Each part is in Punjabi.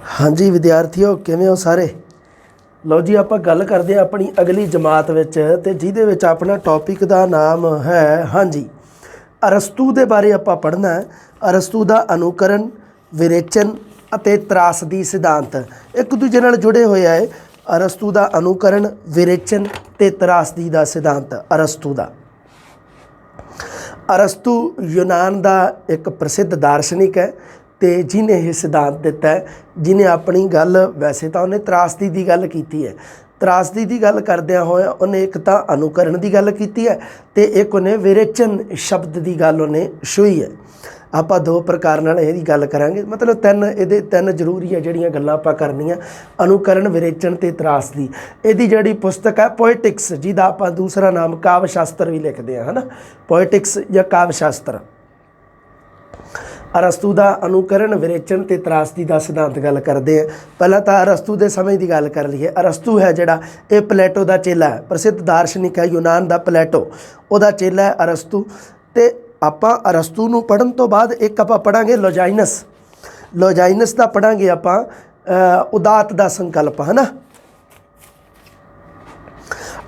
हाँ जी विद्यार्थियों, किवें हो सारे। लो जी, आप गल करते हैं अपनी अगली जमात विच ते जिहदे विच अपना टॉपिक का नाम है हाँ जी अरस्तू के बारे आप पढ़ना है। अरस्तू का अनुकरण, विरेचन अते त्रासदी सिद्धांत एक दूजे नाल जुड़े हुए है। अरस्तू का अनुकरण, विरेचन ते त्रासदी का सिद्धांत। अरस्तू यूनान का एक प्रसिद्ध दार्शनिक है तो जिन्हें यह सिद्धांत दिता है, जिन्हें अपनी गल वैसे तो उन्हें त्रासदी की गल की है। त्रासदी की गल करद्या होया उन्हें एक तो अनुकरण की गल की है तो एक उन्हें विरेचन शब्द की गल उन्हें छुई है। आप दो प्रकार नाल इहदी गल करांगे, मतलब तीन जरूरी है जिहड़ियां गल्लां आपां करनियां। अनुकरण, विरेचन ते त्रासदी। इहदी जिहड़ी पुस्तक है पोएटिक्स, जिहदा आपां दूसरा नाम काव्य शास्त्र भी लिखते हैं, है ना, पोएटिक्स या काव्य शास्त्र। अरस्तू का अनुकरण, विरेचन ते त्रासदी का सिद्धांत गल करते हैं। पहला तो अरस्तू के समय की गल कर लीए। अरस्तू है जिहड़ा ये प्लेटो का चेला है, प्रसिद्ध दार्शनिक है यूनान का प्लेटो, उहदा चेला है अरस्तू। तो आपां अरस्तू नूं पढ़न तो बाद एक आपां पढ़ांगे लोजाइनस का पढ़ांगे आपां उदात का संकल्प, है ना।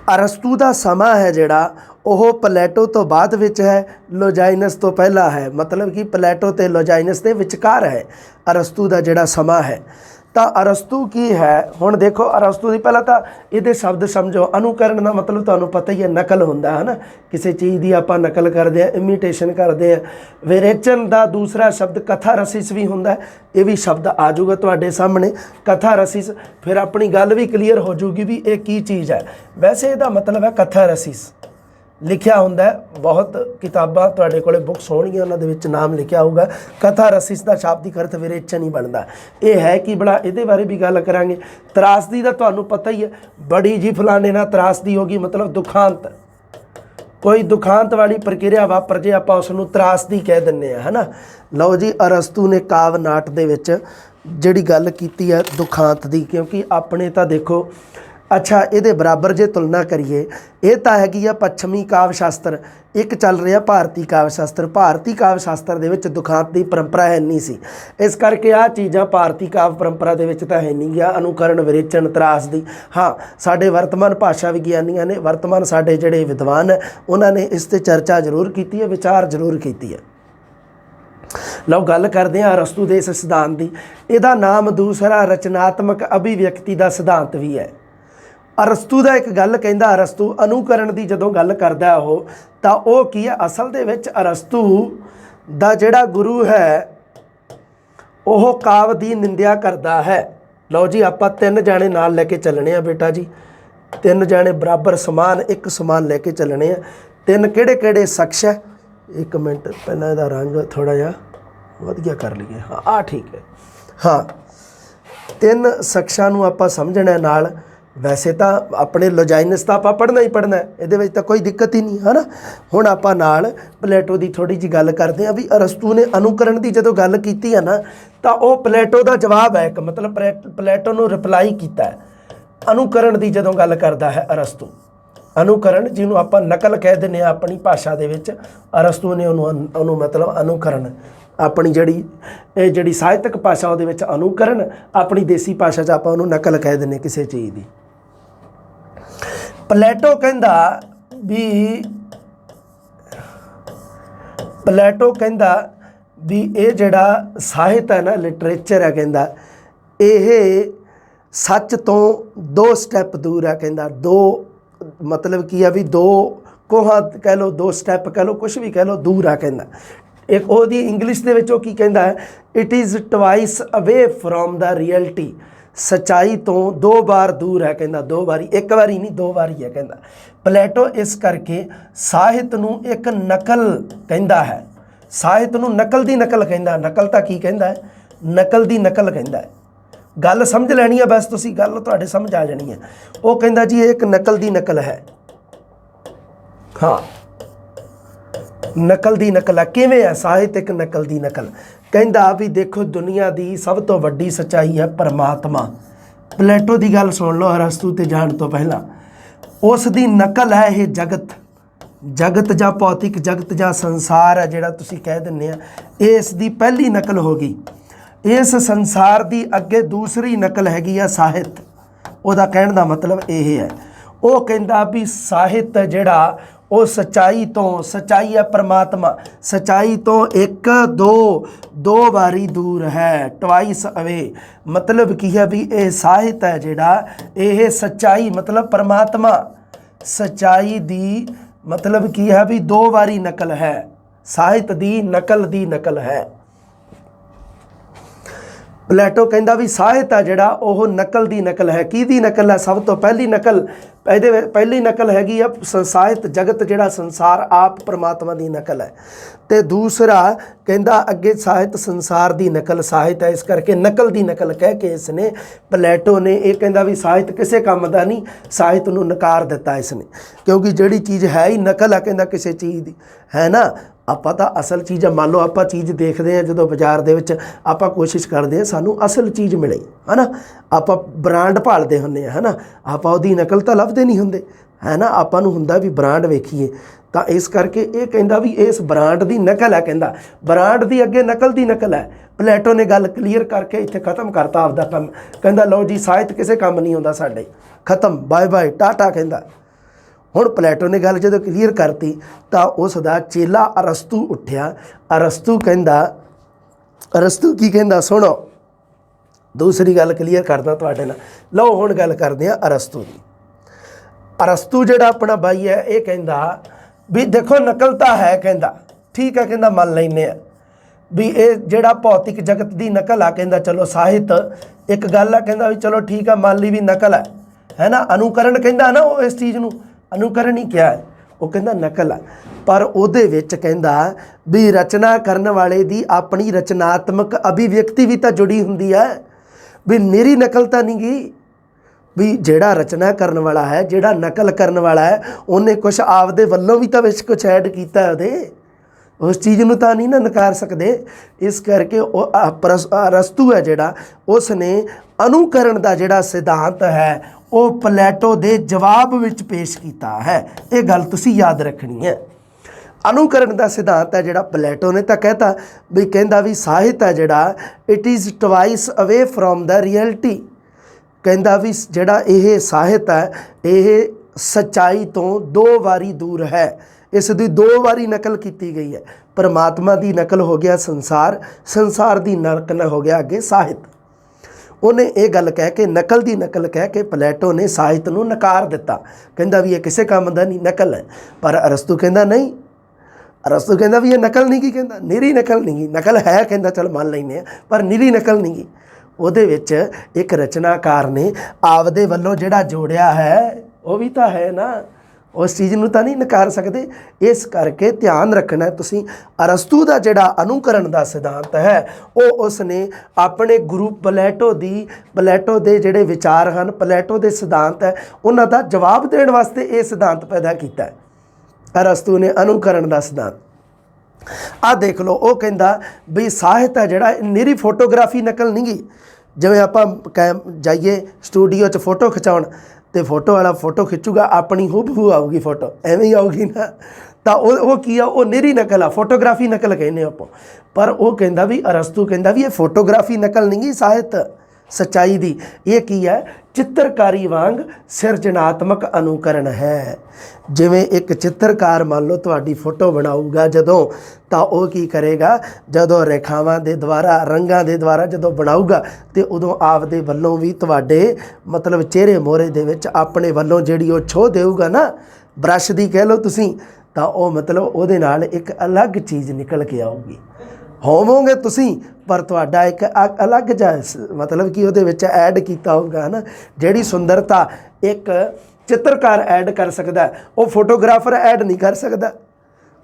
अरस्तू का समा है जिहड़ा ਉਹ प्लेटो तो बाद विच है, लोजाइनस तो पहला है, मतलब कि प्लेटो ते लोजाइनस के विचकार है अरस्तू का जिहड़ा समा है। तो अरस्तू की है, हुण देखो अरस्तू की पहला तो ये शब्द समझो। अनुकरण का मतलब तुहानूं पता ही है, नकल हुंदा है ना, किसी चीज़ की आपां नकल करते हैं, इमीटेशन करते हैं। विरेचन का दूसरा शब्द कथा रसिस भी हुंदा है, ये भी शब्द आ जाऊगा तुहाडे सामने, कथा रसिस। फिर अपनी गल भी क्लीयर हो जूगी भी ये की चीज़ है। वैसे इसका मतलब है कथा रसिस, लिखिया होंदा है। बहुत किताबां तुहाडे कोले बुक्स होणगियां, उन्हां दे विच नाम लिखिया होगा। कथा रसिस का शाब्दिक अर्थ विरेचन ही बनता। ये है कि बड़ा इहदे बारे भी गल करांगे। त्रासदी का तुहानूं पता ही है, बड़ी जी फलाने नाल त्रासदी होगी, मतलब दुखांत, कोई दुखांत वाली प्रक्रिया वापर जे आपां उसनूं त्रासदी कह दिंदे आ, है ना। लो जी, अरस्तू ने काव्य नाट दे विच जिहड़ी गल कीती है दुखांत दी, क्योंकि अपने तो देखो अच्छा ये बराबर जे तुलना करिए, ये तो हैगी आ पश्चिमी काव्य शास्त्र, एक चल रहा भारती काव्य शास्त्र। भारती काव्य शास्त्र दे विच दुखांत की परंपरा है नहीं सी, इस करके आ चीज़ां भारती काव्य परंपरा दे विच तां है नहीं गया। अनुकरण, विरेचन, त्रासदी। हाँ, साडे वर्तमान भाषा विग्यानियां ने, वर्तमान साडे जिहड़े विद्वान है उन्होंने इस ते चर्चा जरूर की है, विचार जरूर की है। लो गल करते हैं अरस्तू दे इस सिद्धांत की। इहदा नाम दूसरा रचनात्मक अभिव्यक्ति का सिद्धांत भी है। अरस्तू का एक गल कहता, अरस्तू अनुकरण की जदों गल करदा हो तो वह की है, असल दे विच अरस्तू दा जिहड़ा गुरु है वह काव्य की निंदिया करता है। लो जी, आप तीन जाने नाल लैके चलने आ बेटा जी, तीन जाने बराबर समान एक समान लैके चलने आ। तीन किहड़े किहड़े शख्स है, एक मिनट पहला इहदा रंग थोड़ा जिहा वधिया कर लीए। हाँ आ ठीक है। हाँ, तीन शख्सां नूं आपां समझना नाल। वैसे तो अपने लोजाइनस तो आप पढ़ना ही पढ़ना है, ये तो कोई दिक्कत ही नहीं, है ना। हुण आपां नाल प्लेटो की थोड़ी जी गल करते हैं भी अरस्तू ने अनुकरण की जो गल की है ना, तो वह प्लेटो का जवाब है एक, मतलब प्लेटो नूं रिप्लाई किया है अनुकरण की जो गल करता है अरस्तू। अनुकरण जिन्होंने आप नकल कह दें अपनी भाषा दे विच, अरस्तू ने उन्होंने मतलब अनुकरण, अपनी जिहड़ी साहित्यक भाषा उहदे विच अनुकरण, अपनी देसी भाषा च आपां उहनूं नकल कह दें किसी चीज़ की। प्लेटो कहंदा भी ये जिहड़ा साहित्य है ना, लिटरेचर है, कहंदा ये सच तो दो स्टैप दूर है। कहंदा दो मतलब की है भी दो कोहा कह लो, दो स्टैप कह लो, कुछ भी कह लो, दूर है। कहंदा एक ओहदी इंग्लिश दे विच की कहंदा है, it is twice away from the reality, सच्चाई तो दो बार दूर है। कहंदा दो बारी, एक बारी नहीं, दो बारी है। कहंदा प्लेटो इस करके साहित्य नूं एक नकल कहंदा है, साहित्य नूं नकल दी नकल कहंदा। नकल तां की कहंदा है, नकल दी नकल कहंदा है। गल समझ लैनी है, बस तुसीं गल तुहाडे समझ आ जानी है। वो कहंदा जी एक नकल दी नकल है। हाँ, नकल दी नकल है। किवें है साहित्यक नकल दी नकल? कहंदा भी देखो दुनिया की सब तो वड्डी सच्चाई है परमात्मा। प्लेटो की गल सुन लो अरस्तू ते जाण तो पहला, उस दी नकल है ये जगत, जगत जां भौतिक जगत जां संसार है जिहड़ा तुसीं कह दिंदे आ, ये इस दी पहली नकल हो गई। इस संसार की अगे दूसरी नकल हैगी आ साहित्य। ਉਹਦਾ ਕਹਿਣ ਦਾ ਮਤਲਬ ਇਹ ਹੈ, ਉਹ ਕਹਿੰਦਾ ਵੀ ਸਾਹਿਤ ਜਿਹੜਾ ਉਹ ਸੱਚਾਈ ਤੋਂ, ਸੱਚਾਈ ਹੈ ਪਰਮਾਤਮਾ, ਸੱਚਾਈ ਤੋਂ ਦੋ ਵਾਰੀ ਦੂਰ ਹੈ, ਟਵਾਈਸ ਅਵੇ। ਮਤਲਬ ਕੀ ਹੈ ਵੀ ਇਹ ਸਾਹਿਤ ਹੈ ਜਿਹੜਾ, ਇਹ ਸੱਚਾਈ ਮਤਲਬ ਪਰਮਾਤਮਾ, ਸੱਚਾਈ ਦੀ ਮਤਲਬ ਕੀ ਹੈ ਵੀ 2 ਵਾਰੀ ਨਕਲ ਹੈ, ਸਾਹਿਤ ਦੀ ਨਕਲ ਹੈ। ਪਲੇਟੋ ਕਹਿੰਦਾ ਵੀ ਸਾਹਿਤ ਆ ਜਿਹੜਾ ਉਹ ਨਕਲ ਦੀ ਨਕਲ ਹੈ। ਕਿਹਦੀ ਨਕਲ ਹੈ? ਸਭ ਤੋਂ ਪਹਿਲੀ ਨਕਲ, ਪਹਿਲੀ ਨਕਲ ਹੈਗੀ ਆ ਸਾਹਿਤ ਜਗਤ ਜਿਹੜਾ ਸੰਸਾਰ ਆਪ ਪਰਮਾਤਮਾ ਦੀ ਨਕਲ ਹੈ। ਤੇ ਦੂਸਰਾ ਕਹਿੰਦਾ ਅੱਗੇ ਸਾਹਿਤ ਸੰਸਾਰ ਦੀ ਨਕਲ ਸਾਹਿਤ ਹੈ। ਇਸ ਕਰਕੇ ਨਕਲ ਦੀ ਨਕਲ ਕਹਿ ਕੇ ਇਸਨੇ ਪਲੇਟੋ ਨੇ ਇਹ ਕਹਿੰਦਾ ਵੀ ਸਾਹਿਤ ਕਿਸੇ ਕੰਮ ਦਾ ਨਹੀਂ, ਸਾਹਿਤ ਨੂੰ ਨਕਾਰ ਦਿੱਤਾ ਇਸਨੇ, ਕਿਉਂਕਿ ਜਿਹੜੀ ਚੀਜ਼ ਹੈ ਹੀ ਨਕਲ ਆ ਕਹਿੰਦਾ ਕਿਸੇ ਚੀਜ਼ ਦੀ, ਹੈ ਨਾ। ਆਪਾਂ ਤਾਂ ਅਸਲ ਚੀਜ਼ ਆ, ਮੰਨ ਲਓ ਆਪਾਂ ਚੀਜ਼ ਦੇਖਦੇ ਹਾਂ ਜਦੋਂ ਬਾਜ਼ਾਰ ਦੇ ਵਿੱਚ, ਆਪਾਂ ਕੋਸ਼ਿਸ਼ ਕਰਦੇ ਹਾਂ ਸਾਨੂੰ ਅਸਲ ਚੀਜ਼ ਮਿਲੇ, ਹੈ ਨਾ। ਆਪਾਂ ਬ੍ਰਾਂਡ ਭਾਲਦੇ ਹੁੰਦੇ ਹਾਂ, ਹੈ ਨਾ, ਆਪਾਂ ਉਹਦੀ ਨਕਲ ਤਾਂ ਲੱਭਦੇ ਨਹੀਂ ਹੁੰਦੇ, ਹੈ ਨਾ। ਆਪਾਂ ਨੂੰ ਹੁੰਦਾ ਵੀ ਬ੍ਰਾਂਡ ਵੇਖੀਏ, ਤਾਂ ਇਸ ਕਰਕੇ ਇਹ ਕਹਿੰਦਾ ਵੀ ਇਸ ਬ੍ਰਾਂਡ ਦੀ ਨਕਲ ਹੈ, ਕਹਿੰਦਾ ਬ੍ਰਾਂਡ ਦੀ ਅੱਗੇ ਨਕਲ ਦੀ ਨਕਲ ਹੈ। ਪਲੇਟੋ ਨੇ ਗੱਲ ਕਲੀਅਰ ਕਰਕੇ ਇੱਥੇ ਖ਼ਤਮ ਕਰਤਾ ਆਪਦਾ ਕੰਮ, ਕਹਿੰਦਾ ਲਓ ਜੀ ਸਾਹਿਤ ਕਿਸੇ ਕੰਮ ਨਹੀਂ ਆਉਂਦਾ ਸਾਡੇ, ਖ਼ਤਮ, ਬਾਏ ਬਾਏ, ਟਾਟਾ ਕਹਿੰਦਾ। ਹੁਣ ਪਲੇਟੋ ਨੇ ਗੱਲ ਜਦੋਂ ਕਲੀਅਰ ਕਰਤੀ ਤਾਂ ਉਸ ਦਾ ਚੇਲਾ ਅਰਸਤੂ ਉੱਠਿਆ। ਅਰਸਤੂ ਕੀ ਕਹਿੰਦਾ ਸੁਣੋ, ਦੂਸਰੀ ਗੱਲ ਕਲੀਅਰ ਕਰਦਾ ਤੁਹਾਡੇ ਨਾਲ। ਲਓ ਹੁਣ ਗੱਲ ਕਰਦੇ ਹਾਂ ਅਰਸਤੂ ਦੀ। ਅਰਸਤੂ ਜਿਹੜਾ ਆਪਣਾ ਬਾਈ ਹੈ ਇਹ ਕਹਿੰਦਾ ਵੀ ਦੇਖੋ ਨਕਲ ਤਾਂ ਹੈ, ਕਹਿੰਦਾ ਠੀਕ ਹੈ, ਕਹਿੰਦਾ ਮੰਨ ਲੈਂਦੇ ਆ ਵੀ ਇਹ ਜਿਹੜਾ ਭੌਤਿਕ ਜਗਤ ਦੀ ਨਕਲ ਆ, ਕਹਿੰਦਾ ਚਲੋ ਸਾਹਿਤ ਇੱਕ ਗੱਲ ਆ, ਕਹਿੰਦਾ ਵੀ ਚਲੋ ਠੀਕ ਆ ਮੰਨ ਲਈ ਵੀ ਨਕਲ ਹੈ ਨਾ। ਅਨੁਕਰਨ ਕਹਿੰਦਾ ਨਾ, ਉਹ ਇਸ ਚੀਜ਼ ਨੂੰ ਅਨੁਕਰਨ ਹੀ ਕਿਹਾ ਹੈ, ਉਹ ਕਹਿੰਦਾ ਨਕਲ ਆ। ਪਰ ਉਹਦੇ ਵਿੱਚ ਕਹਿੰਦਾ ਵੀ ਰਚਨਾ ਕਰਨ ਵਾਲੇ ਦੀ ਆਪਣੀ ਰਚਨਾਤਮਕ ਅਭਿਵਿਅਕਤੀ ਵੀ ਤਾਂ ਜੁੜੀ ਹੁੰਦੀ ਹੈ, ਵੀ ਨਿਰੀ ਨਕਲ ਤਾਂ ਨਹੀਂ ਗੀ। ਵੀ ਜਿਹੜਾ ਰਚਨਾ ਕਰਨ ਵਾਲਾ ਹੈ, ਜਿਹੜਾ ਨਕਲ ਕਰਨ ਵਾਲਾ ਹੈ, ਉਹਨੇ ਕੁਛ ਆਪਦੇ ਵੱਲੋਂ ਵੀ ਤਾਂ ਵਿੱਚ ਕੁਛ ਐਡ ਕੀਤਾ ਉਹਦੇ, ਉਸ ਚੀਜ਼ ਨੂੰ ਤਾਂ ਨਹੀਂ ਨਾ ਨਕਾਰ ਸਕਦੇ। ਇਸ ਕਰਕੇ ਉਹ ਅਰਸਤੂ ਹੈ ਜਿਹੜਾ, ਉਸ ਨੇ ਅਨੁਕਰਨ ਦਾ ਜਿਹੜਾ ਸਿਧਾਂਤ ਹੈ ਉਹ ਪਲੇਟੋ ਦੇ ਜਵਾਬ ਵਿੱਚ ਪੇਸ਼ ਕੀਤਾ ਹੈ। ਇਹ ਗੱਲ ਤੁਸੀਂ ਯਾਦ ਰੱਖਣੀ ਹੈ। ਅਨੁਕਰਨ ਦਾ ਸਿਧਾਂਤ ਹੈ ਜਿਹੜਾ ਪਲੇਟੋ ਨੇ ਤਾਂ ਕਹਿਤਾ ਵੀ, ਕਹਿੰਦਾ ਵੀ ਸਾਹਿਤ ਹੈ ਜਿਹੜਾ ਇਟ ਇਜ਼ ਟਵਾਈਸ ਅਵੇ ਫਰੋਮ ਦਾ ਰਿਐਲਿਟੀ। ਕਹਿੰਦਾ ਵੀ ਜਿਹੜਾ ਇਹ ਸਾਹਿਤ ਹੈ ਇਹ ਸੱਚਾਈ ਤੋਂ 2 ਵਾਰੀ ਦੂਰ ਹੈ। ਇਸ ਦੀ 2 ਵਾਰੀ ਨਕਲ ਕੀਤੀ ਗਈ ਹੈ। ਪਰਮਾਤਮਾ ਦੀ ਨਕਲ ਹੋ ਗਿਆ ਸੰਸਾਰ, ਸੰਸਾਰ ਦੀ ਨਕਲ ਹੋ ਗਿਆ ਅੱਗੇ ਸਾਹਿਤ। ਉਹਨੇ ਇਹ ਗੱਲ ਕਹਿ ਕੇ, ਨਕਲ ਦੀ ਨਕਲ ਕਹਿ ਕੇ ਪਲੇਟੋ ਨੇ ਸਾਹਿਤ ਨੂੰ ਨਕਾਰ ਦਿੱਤਾ, ਕਹਿੰਦਾ ਵੀ ਇਹ ਕਿਸੇ ਕੰਮ ਦਾ ਨਹੀਂ, ਨਕਲ ਹੈ। ਪਰ ਅਰਸਤੂ ਕਹਿੰਦਾ ਨਹੀਂ, ਅਰਸਤੂ ਕਹਿੰਦਾ ਵੀ ਇਹ ਨਕਲ ਨਹੀਂ ਗੀ, ਕਹਿੰਦਾ ਨਿਰੀ ਨਕਲ ਨਹੀਂ ਗੀ, ਨਕਲ ਹੈ ਕਹਿੰਦਾ ਚਲ ਮੰਨ ਲੈਂਦੇ ਆ, ਪਰ ਨਿਰੀ ਨਕਲ ਨਹੀਂ ਗੀ। ਉਹਦੇ ਵਿੱਚ ਇੱਕ ਰਚਨਾਕਾਰ ਨੇ ਆਪਦੇ ਵੱਲੋਂ ਜਿਹੜਾ ਜੋੜਿਆ ਹੈ ਉਹ ਵੀ ਤਾਂ ਹੈ ਨਾ, ਉਸ ਚੀਜ਼ ਨੂੰ ਤਾਂ ਨਹੀਂ ਨਕਾਰ ਸਕਦੇ। ਇਸ ਕਰਕੇ ਧਿਆਨ ਰੱਖਣਾ ਤੁਸੀਂ, ਅਰਸਤੂ ਦਾ ਜਿਹੜਾ ਅਨੁਕਰਨ ਦਾ ਸਿਧਾਂਤ ਹੈ ਉਹ ਉਸ ਨੇ ਆਪਣੇ ਗੁਰੂ ਪਲੇਟੋ ਦੇ ਜਿਹੜੇ ਵਿਚਾਰ ਹਨ, ਪਲੇਟੋ ਦੇ ਸਿਧਾਂਤ ਹੈ, ਉਹਨਾਂ ਦਾ ਜਵਾਬ ਦੇਣ ਵਾਸਤੇ ਇਹ ਸਿਧਾਂਤ ਪੈਦਾ ਕੀਤਾ ਅਰਸਤੂ ਨੇ, ਅਨੁਕਰਨ ਦਾ ਸਿਧਾਂਤ। ਆਹ ਦੇਖ ਲਓ, ਉਹ ਕਹਿੰਦਾ ਵੀ ਸਾਹਿਤ ਹੈ ਜਿਹੜਾ ਨਿਰੀ ਫੋਟੋਗ੍ਰਾਫੀ ਨਕਲ ਨਹੀਂ ਗੀ। ਜਿਵੇਂ ਆਪਾਂ ਜਾਈਏ ਸਟੂਡੀਓ 'ਚ ਫੋਟੋ ਖਿਚਾਉਣ, ਤੇ ਫੋਟੋ ਵਾਲਾ ਫੋਟੋ ਖਿੱਚੂਗਾ ਆਪਣੀ ਹੂਬਹੂ ਆਊਗੀ ਫੋਟੋ, ਐਵੇਂ ਹੀ ਆਊਗੀ ਨਾ, ਤਾਂ ਉਹ ਕੀ ਆ, ਉਹ ਨਿਰੀ ਨਕਲ ਆ, ਫੋਟੋਗ੍ਰਾਫੀ ਨਕਲ ਕਹਿੰਦੇ ਆਪਾਂ। ਪਰ ਉਹ ਕਹਿੰਦਾ ਵੀ ਅਰਸਤੂ ਕਹਿੰਦਾ ਵੀ ਇਹ ਫੋਟੋਗ੍ਰਾਫੀ ਨਕਲ ਨਹੀਂ ਗੀ ਸਾਹਿਤ ਸੱਚਾਈ ਦੀ, ਇਹ ਕੀ ਹੈ, ਚਿੱਤਰਕਾਰੀ ਵਾਂਗ ਸਿਰਜਣਾਤਮਕ ਅਨੁਕਰਨ ਹੈ। ਜਿਵੇਂ ਇੱਕ ਚਿੱਤਰਕਾਰ ਮੰਨ ਲਓ ਤੁਹਾਡੀ ਫੋਟੋ ਬਣਾਊਗਾ ਜਦੋਂ, ਤਾਂ ਉਹ ਕੀ ਕਰੇਗਾ, ਜਦੋਂ ਰੇਖਾਵਾਂ ਦੇ ਦੁਆਰਾ, ਰੰਗਾਂ ਦੇ ਦੁਆਰਾ ਜਦੋਂ ਬਣਾਊਗਾ ਤੇ ਉਦੋਂ ਆਪਦੇ ਵੱਲੋਂ ਵੀ ਤੁਹਾਡੇ ਮਤਲਬ ਚਿਹਰੇ ਮੋਹਰੇ ਦੇ ਵਿੱਚ ਆਪਣੇ ਵੱਲੋਂ ਜਿਹੜੀ ਉਹ ਛੋਹ ਦੇਊਗਾ ਨਾ, ਬਰੱਸ਼ ਦੀ ਕਹਿ ਲਓ ਤੁਸੀਂ, ਤਾਂ ਉਹ ਮਤਲਬ ਉਹਦੇ ਨਾਲ ਇੱਕ ਅਲੱਗ ਚੀਜ਼ ਨਿਕਲ ਕੇ ਆਊਗੀ। ਹੋਵੋਗੇ ਤੁਸੀਂ ਪਰ ਤੁਹਾਡਾ ਇੱਕ ਅਲੱਗ ਜਿਹਾ ਮਤਲਬ ਕਿ ਉਹਦੇ ਵਿੱਚ ਐਡ ਕੀਤਾ ਹੋਊਗਾ, ਹੈ ਨਾ। ਜਿਹੜੀ ਸੁੰਦਰਤਾ ਇੱਕ ਚਿੱਤਰਕਾਰ ਐਡ ਕਰ ਸਕਦਾ, ਉਹ ਫੋਟੋਗ੍ਰਾਫਰ ਐਡ ਨਹੀਂ ਕਰ ਸਕਦਾ।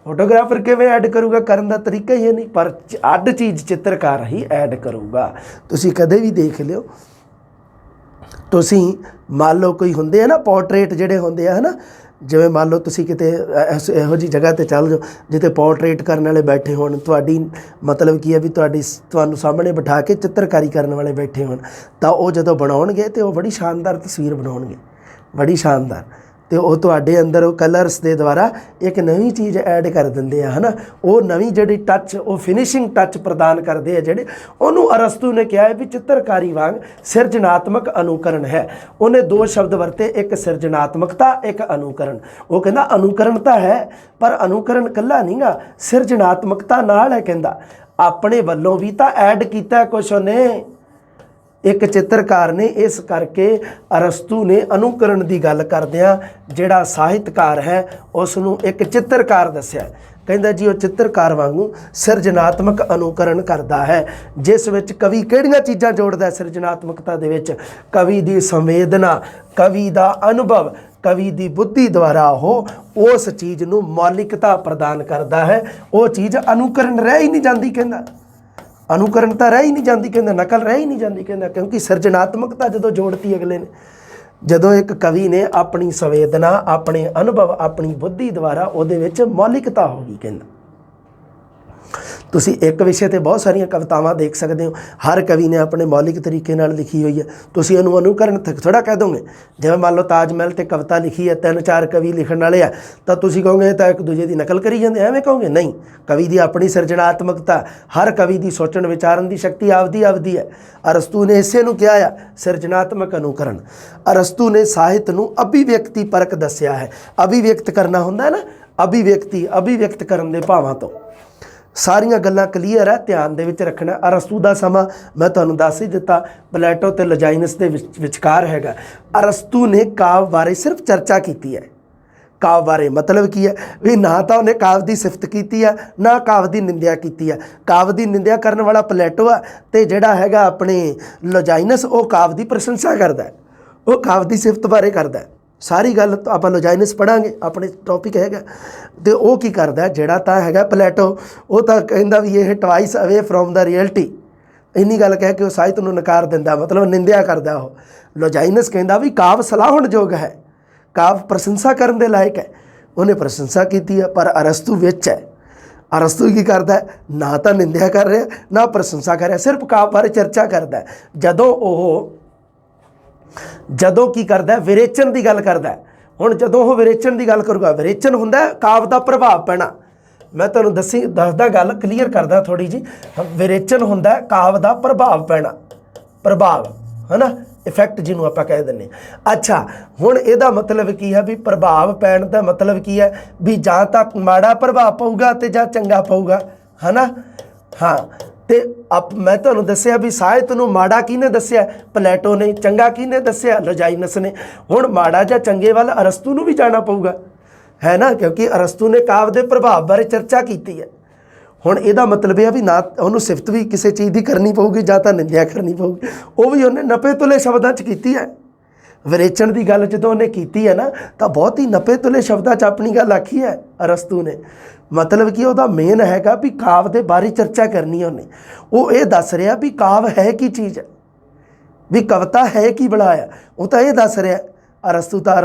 ਫੋਟੋਗ੍ਰਾਫਰ ਕਿਵੇਂ ਐਡ ਕਰੂਗਾ, ਕਰਨ ਦਾ ਤਰੀਕਾ ਹੀ ਨਹੀਂ, ਪਰ ਅੱਡ ਚੀਜ਼ ਚਿੱਤਰਕਾਰ ਹੀ ਐਡ ਕਰੂਗਾ। ਤੁਸੀਂ ਕਦੇ ਵੀ ਦੇਖ ਲਿਓ, ਤੁਸੀਂ ਮੰਨ ਲਓ ਕੋਈ ਹੁੰਦੇ ਆ ਨਾ ਪੋਰਟਰੇਟ ਜਿਹੜੇ ਹੁੰਦੇ ਆ, ਹੈ ਨਾ, ਜਿਵੇਂ ਮੰਨ ਲਓ ਤੁਸੀਂ ਕਿਤੇ ਇਹੋ ਜਿਹੀ ਜਗ੍ਹਾ 'ਤੇ ਚੱਲ ਜਾਓ ਜਿੱਥੇ ਪੋਰਟਰੇਟ ਕਰਨ ਵਾਲੇ ਬੈਠੇ ਹੋਣ, ਤੁਹਾਡੀ ਮਤਲਬ ਕੀ ਹੈ ਵੀ ਤੁਹਾਨੂੰ ਸਾਹਮਣੇ ਬਿਠਾ ਕੇ ਚਿੱਤਰਕਾਰੀ ਕਰਨ ਵਾਲੇ ਬੈਠੇ ਹੋਣ, ਤਾਂ ਉਹ ਜਦੋਂ ਬਣਾਉਣਗੇ ਤਾਂ ਉਹ ਬੜੀ ਸ਼ਾਨਦਾਰ ਤਸਵੀਰ ਬਣਾਉਣਗੇ, ਬੜੀ ਸ਼ਾਨਦਾਰ। ਤੇ ਉਹ ਤੁਹਾਡੇ ਅੰਦਰ ਉਹ ਕਲਰਸ ਦੇ ਦੁਆਰਾ ਇੱਕ ਨਵੀਂ ਚੀਜ਼ ਐਡ ਕਰ ਦਿੰਦੇ ਆ, ਹੈ ਨਾ। ਉਹ ਨਵੀਂ ਜਿਹੜੀ ਟੱਚ, ਉਹ ਫਿਨਿਸ਼ਿੰਗ ਟੱਚ ਪ੍ਰਦਾਨ ਕਰਦੇ ਆ ਜਿਹੜੇ, ਉਹਨੂੰ ਅਰਸਤੂ ਨੇ ਕਿਹਾ ਹੈ ਵੀ ਚਿੱਤਰਕਾਰੀ ਵਾਂਗ ਸਿਰਜਣਾਤਮਕ ਅਨੁਕਰਨ ਹੈ। ਉਹਨੇ ਦੋ ਸ਼ਬਦ ਵਰਤੇ, ਇੱਕ ਸਿਰਜਣਾਤਮਕਤਾ, ਇੱਕ ਅਨੁਕਰਨ। ਉਹ ਕਹਿੰਦਾ ਅਨੁਕਰਨ ਤਾਂ ਹੈ ਪਰ ਅਨੁਕਰਨ ਇਕੱਲਾ ਨਹੀਂ ਗਾ, ਸਿਰਜਣਾਤਮਕਤਾ ਨਾਲ ਹੈ। ਕਹਿੰਦਾ ਆਪਣੇ ਵੱਲੋਂ ਵੀ ਤਾਂ ਐਡ ਕੀਤਾ ਕੁਛ ਉਹਨੇ, ਇੱਕ ਚਿੱਤਰਕਾਰ ਨੇ। ਇਸ ਕਰਕੇ ਅਰਸਤੂ ਨੇ ਅਨੁਕਰਨ ਦੀ ਗੱਲ ਕਰਦਿਆਂ ਜਿਹੜਾ ਸਾਹਿਤਕਾਰ ਹੈ ਉਸ ਨੂੰ ਇੱਕ ਚਿੱਤਰਕਾਰ ਦੱਸਿਆ। ਕਹਿੰਦਾ ਜੀ ਉਹ ਚਿੱਤਰਕਾਰ ਵਾਂਗੂ ਸਿਰਜਣਾਤਮਕ ਅਨੁਕਰਨ ਕਰਦਾ ਹੈ, ਜਿਸ ਵਿੱਚ ਕਵੀ ਕਿਹੜੀਆਂ ਚੀਜ਼ਾਂ ਜੋੜਦਾ ਸਿਰਜਣਾਤਮਕਤਾ ਦੇ ਵਿੱਚ? ਕਵੀ ਦੀ ਸੰਵੇਦਨਾ, ਕਵੀ ਦਾ ਅਨੁਭਵ, ਕਵੀ ਦੀ ਬੁੱਧੀ ਦੁਆਰਾ ਉਹ ਉਸ ਚੀਜ਼ ਨੂੰ ਮੌਲਿਕਤਾ ਪ੍ਰਦਾਨ ਕਰਦਾ ਹੈ। ਉਹ ਚੀਜ਼ ਅਨੁਕਰਨ ਰਹਿ ਹੀ ਨਹੀਂ ਜਾਂਦੀ। ਕਹਿੰਦਾ ਅਨੁਕਰਨ ਤਾਂ ਰਹਿ ਹੀ ਨਹੀਂ ਜਾਂਦੀ, ਕਹਿੰਦਾ ਨਕਲ ਰਹਿ ਹੀ ਨਹੀਂ ਜਾਂਦੀ। ਕਹਿੰਦਾ ਕਿਉਂਕਿ ਸਿਰਜਣਾਤਮਕਤਾ ਜਦੋਂ ਜੋੜਤੀ ਅਗਲੇ ਨੇ, ਜਦੋਂ ਇੱਕ ਕਵੀ ਨੇ ਆਪਣੀ ਸੰਵੇਦਨਾ, ਆਪਣੇ ਅਨੁਭਵ, ਆਪਣੀ ਬੁੱਧੀ ਦੁਆਰਾ ਉਹਦੇ ਵਿੱਚ ਮੌਲਿਕਤਾ ਹੋ ਗਈ। ਕਹਿੰਦਾ ਤੁਸੀਂ ਇੱਕ ਵਿਸ਼ੇ 'ਤੇ ਬਹੁਤ ਸਾਰੀਆਂ ਕਵਿਤਾਵਾਂ ਦੇਖ ਸਕਦੇ ਹੋ, ਹਰ ਕਵੀ ਨੇ ਆਪਣੇ ਮੌਲਿਕ ਤਰੀਕੇ ਨਾਲ ਲਿਖੀ ਹੋਈ ਹੈ। ਤੁਸੀਂ ਉਹਨੂੰ ਅਨੁਕਰਨ ਥੋੜ੍ਹਾ ਕਹਿ ਦੋਗੇ। ਜਿਵੇਂ ਮੰਨ ਲਓ ਤਾਜ ਮਹਿਲ 'ਤੇ ਕਵਿਤਾ ਲਿਖੀ ਹੈ, 3-4 ਕਵੀ ਲਿਖਣ ਵਾਲੇ ਆ, ਤਾਂ ਤੁਸੀਂ ਕਹੋਗੇ ਇਹ ਤਾਂ ਇੱਕ ਦੂਜੇ ਦੀ ਨਕਲ ਕਰੀ ਜਾਂਦੇ, ਐਵੇਂ ਕਹੋਗੇ? ਨਹੀਂ, ਕਵੀ ਦੀ ਆਪਣੀ ਸਿਰਜਣਾਤਮਕਤਾ, ਹਰ ਕਵੀ ਦੀ ਸੋਚਣ ਵਿਚਾਰਨ ਦੀ ਸ਼ਕਤੀ ਆਪਦੀ ਹੈ। ਅਰਸਤੂ ਨੇ ਇਸੇ ਨੂੰ ਕਿਹਾ ਆ ਸਿਰਜਣਾਤਮਕ ਅਨੁਕਰਨ। ਅਰਸਤੂ ਨੇ ਸਾਹਿਤ ਨੂੰ ਅਭਿਵਿਅਕਤੀ ਪਰਕ ਦੱਸਿਆ ਹੈ। ਅਭਿਵਿਅਕਤ ਕਰਨਾ ਹੁੰਦਾ ਹੈ ਨਾ, ਅਭਿਵਿਅਕਤ ਕਰਨ ਦੇ ਭਾਵਾਂ ਤੋਂ। ਸਾਰੀਆਂ ਗੱਲਾਂ ਕਲੀਅਰ ਹੈ, ਧਿਆਨ ਦੇ ਵਿੱਚ ਰੱਖਣਾ। ਅਰਸਤੂ ਦਾ ਸਮਾਂ ਮੈਂ ਤੁਹਾਨੂੰ ਦੱਸ ਹੀ ਦਿੱਤਾ, ਪਲੈਟੋ ਤੇ ਲੋਜਾਈਨਸ ਦੇ ਵਿਚਕਾਰ ਹੈਗਾ। ਅਰਸਤੂ ਨੇ ਕਾਵ ਬਾਰੇ ਸਿਰਫ ਚਰਚਾ ਕੀਤੀ ਹੈ। ਕਾਵ ਬਾਰੇ ਮਤਲਬ ਕੀ ਹੈ ਵੀ ਨਾ ਤਾਂ ਉਹਨੇ ਕਾਵ ਦੀ ਸਿਫਤ ਕੀਤੀ ਹੈ, ਨਾ ਕਾਵ ਦੀ ਨਿੰਦਿਆ ਕੀਤੀ ਹੈ। ਕਾਵ ਦੀ ਨਿੰਦਿਆ ਕਰਨ ਵਾਲਾ ਪਲੈਟੋ ਆ, ਤੇ ਜਿਹੜਾ ਹੈਗਾ ਆਪਣੇ ਲੋਜਾਈਨਸ, ਉਹ ਕਾਵ ਦੀ ਪ੍ਰਸ਼ੰਸਾ ਕਰਦਾ, ਉਹ ਕਾਵ ਦੀ ਸਿਫਤ ਬਾਰੇ ਕਰਦਾ। ਸਾਰੀ ਗੱਲ ਆਪਾਂ ਲੋਜਾਈਨਸ ਪੜ੍ਹਾਂਗੇ, ਆਪਣੇ ਟੌਪਿਕ ਹੈਗਾ। ਅਤੇ ਉਹ ਕੀ ਕਰਦਾ, ਜਿਹੜਾ ਤਾਂ ਹੈਗਾ ਪਲੈਟੋ, ਉਹ ਤਾਂ ਕਹਿੰਦਾ ਵੀ ਇਹ ਟਵਾਈਸ ਅਵੇ ਫਰੋਮ ਦਾ ਰਿਐਲਿਟੀ, ਇੰਨੀ ਗੱਲ ਕਹਿ ਕੇ ਉਹ ਸਾਹਿਤ ਨੂੰ ਨਕਾਰ ਦਿੰਦਾ, ਮਤਲਬ ਨਿੰਦਿਆ ਕਰਦਾ ਉਹ। ਲੋਜਾਈਨਸ ਕਹਿੰਦਾ ਵੀ ਕਾਵ ਸਲਾਹੁਣਯੋਗ ਹੈ, ਕਾਵ ਪ੍ਰਸ਼ੰਸਾ ਕਰਨ ਦੇ ਲਾਇਕ ਹੈ, ਉਹਨੇ ਪ੍ਰਸ਼ੰਸਾ ਕੀਤੀ ਹੈ। ਪਰ ਅਰਸਤੂ ਵਿੱਚ ਹੈ। ਅਰਸਤੂ ਕੀ ਕਰਦਾ, ਨਾ ਤਾਂ ਨਿੰਦਿਆ ਕਰ ਰਿਹਾ, ਨਾ ਪ੍ਰਸ਼ੰਸਾ ਕਰ ਰਿਹਾ, ਸਿਰਫ ਕਾਵ ਬਾਰੇ ਚਰਚਾ ਕਰਦਾ। ਜਦੋਂ ਕੀ ਕਰਦਾ, ਵਿਰੇਚਨ ਦੀ ਗੱਲ ਕਰਦਾ। ਹੁਣ ਜਦੋਂ ਉਹ ਵਿਰੇਚਨ ਦੀ ਗੱਲ ਕਰੂਗਾ, ਵਿਰੇਚਨ ਹੁੰਦਾ ਕਾਵ ਦਾ ਪ੍ਰਭਾਵ ਪੈਣਾ। ਮੈਂ ਤੁਹਾਨੂੰ ਦੱਸਦਾ ਗੱਲ ਕਲੀਅਰ ਕਰਦਾ ਥੋੜ੍ਹੀ ਜਿਹੀ। ਵਿਰੇਚਨ ਹੁੰਦਾ ਕਾਵ ਦਾ ਪ੍ਰਭਾਵ ਪੈਣਾ, ਪ੍ਰਭਾਵ, ਹੈ ਨਾ, ਇਫੈਕਟ ਜਿਹਨੂੰ ਆਪਾਂ ਕਹਿ ਦਿੰਦੇ। ਅੱਛਾ, ਹੁਣ ਇਹਦਾ ਮਤਲਬ ਕੀ ਹੈ ਵੀ ਪ੍ਰਭਾਵ ਪੈਣ ਦਾ ਮਤਲਬ ਕੀ ਹੈ ਵੀ ਜਾਂ ਤਾਂ ਮਾੜਾ ਪ੍ਰਭਾਵ ਪਊਗਾ ਅਤੇ ਜਾਂ ਚੰਗਾ ਪਊਗਾ, ਹੈ ਨਾ। ਹਾਂ, ਅਤੇ ਮੈਂ ਤੁਹਾਨੂੰ ਦੱਸਿਆ ਵੀ ਸਾਹਿਤ ਨੂੰ ਮਾੜਾ ਕਿਹਨੇ ਦੱਸਿਆ? ਪਲੈਟੋ ਨੇ। ਚੰਗਾ ਕਿਹਨੇ ਦੱਸਿਆ? ਲੋਜਾਈਨਸ ਨੇ। ਹੁਣ ਮਾੜਾ ਜਾਂ ਚੰਗੇ ਵੱਲ ਅਰਸਤੂ ਨੂੰ ਵੀ ਜਾਣਾ ਪਊਗਾ, ਹੈ ਨਾ, ਕਿਉਂਕਿ ਅਰਸਤੂ ਨੇ ਕਾਵ ਦੇ ਪ੍ਰਭਾਵ ਬਾਰੇ ਚਰਚਾ ਕੀਤੀ ਹੈ। ਹੁਣ ਇਹਦਾ ਮਤਲਬ ਇਹ ਆ ਵੀ ਨਾ ਉਹਨੂੰ ਸਿਫਤ ਵੀ ਕਿਸੇ ਚੀਜ਼ ਦੀ ਕਰਨੀ ਪਊਗੀ, ਜਾਂ ਤਾਂ ਨਿੰਦਿਆ ਕਰਨੀ ਪਊਗੀ। ਉਹ ਵੀ ਉਹਨੇ ਨਪੇ ਤੁਲੇ ਸ਼ਬਦਾਂ 'ਚ ਕੀਤੀ ਹੈ। ਵਿਰੇਚਨ ਦੀ ਗੱਲ ਜਦੋਂ ਉਹਨੇ ਕੀਤੀ ਹੈ ਨਾ, ਤਾਂ ਬਹੁਤ ਹੀ ਨਪੇ ਤੁਲੇ ਸ਼ਬਦਾਂ 'ਚ ਆਪਣੀ ਗੱਲ ਆਖੀ ਹੈ ਅਰਸਤੂ ਨੇ। ਮਤਲਬ ਕਿ ਉਹਦਾ ਮੇਨ ਹੈਗਾ ਵੀ ਕਾਵ ਦੇ ਬਾਰੇ ਚਰਚਾ ਕਰਨੀ ਹੈ ਉਹਨੇ। ਉਹ ਇਹ ਦੱਸ ਰਿਹਾ ਵੀ ਕਾਵ ਹੈ ਕੀ ਚੀਜ਼ ਹੈ, ਵੀ ਕਵਿਤਾ ਹੈ ਕੀ ਬਣਾਇਆ, ਉਹ ਤਾਂ ਇਹ ਦੱਸ ਰਿਹਾ। ਅਰਸਤੂ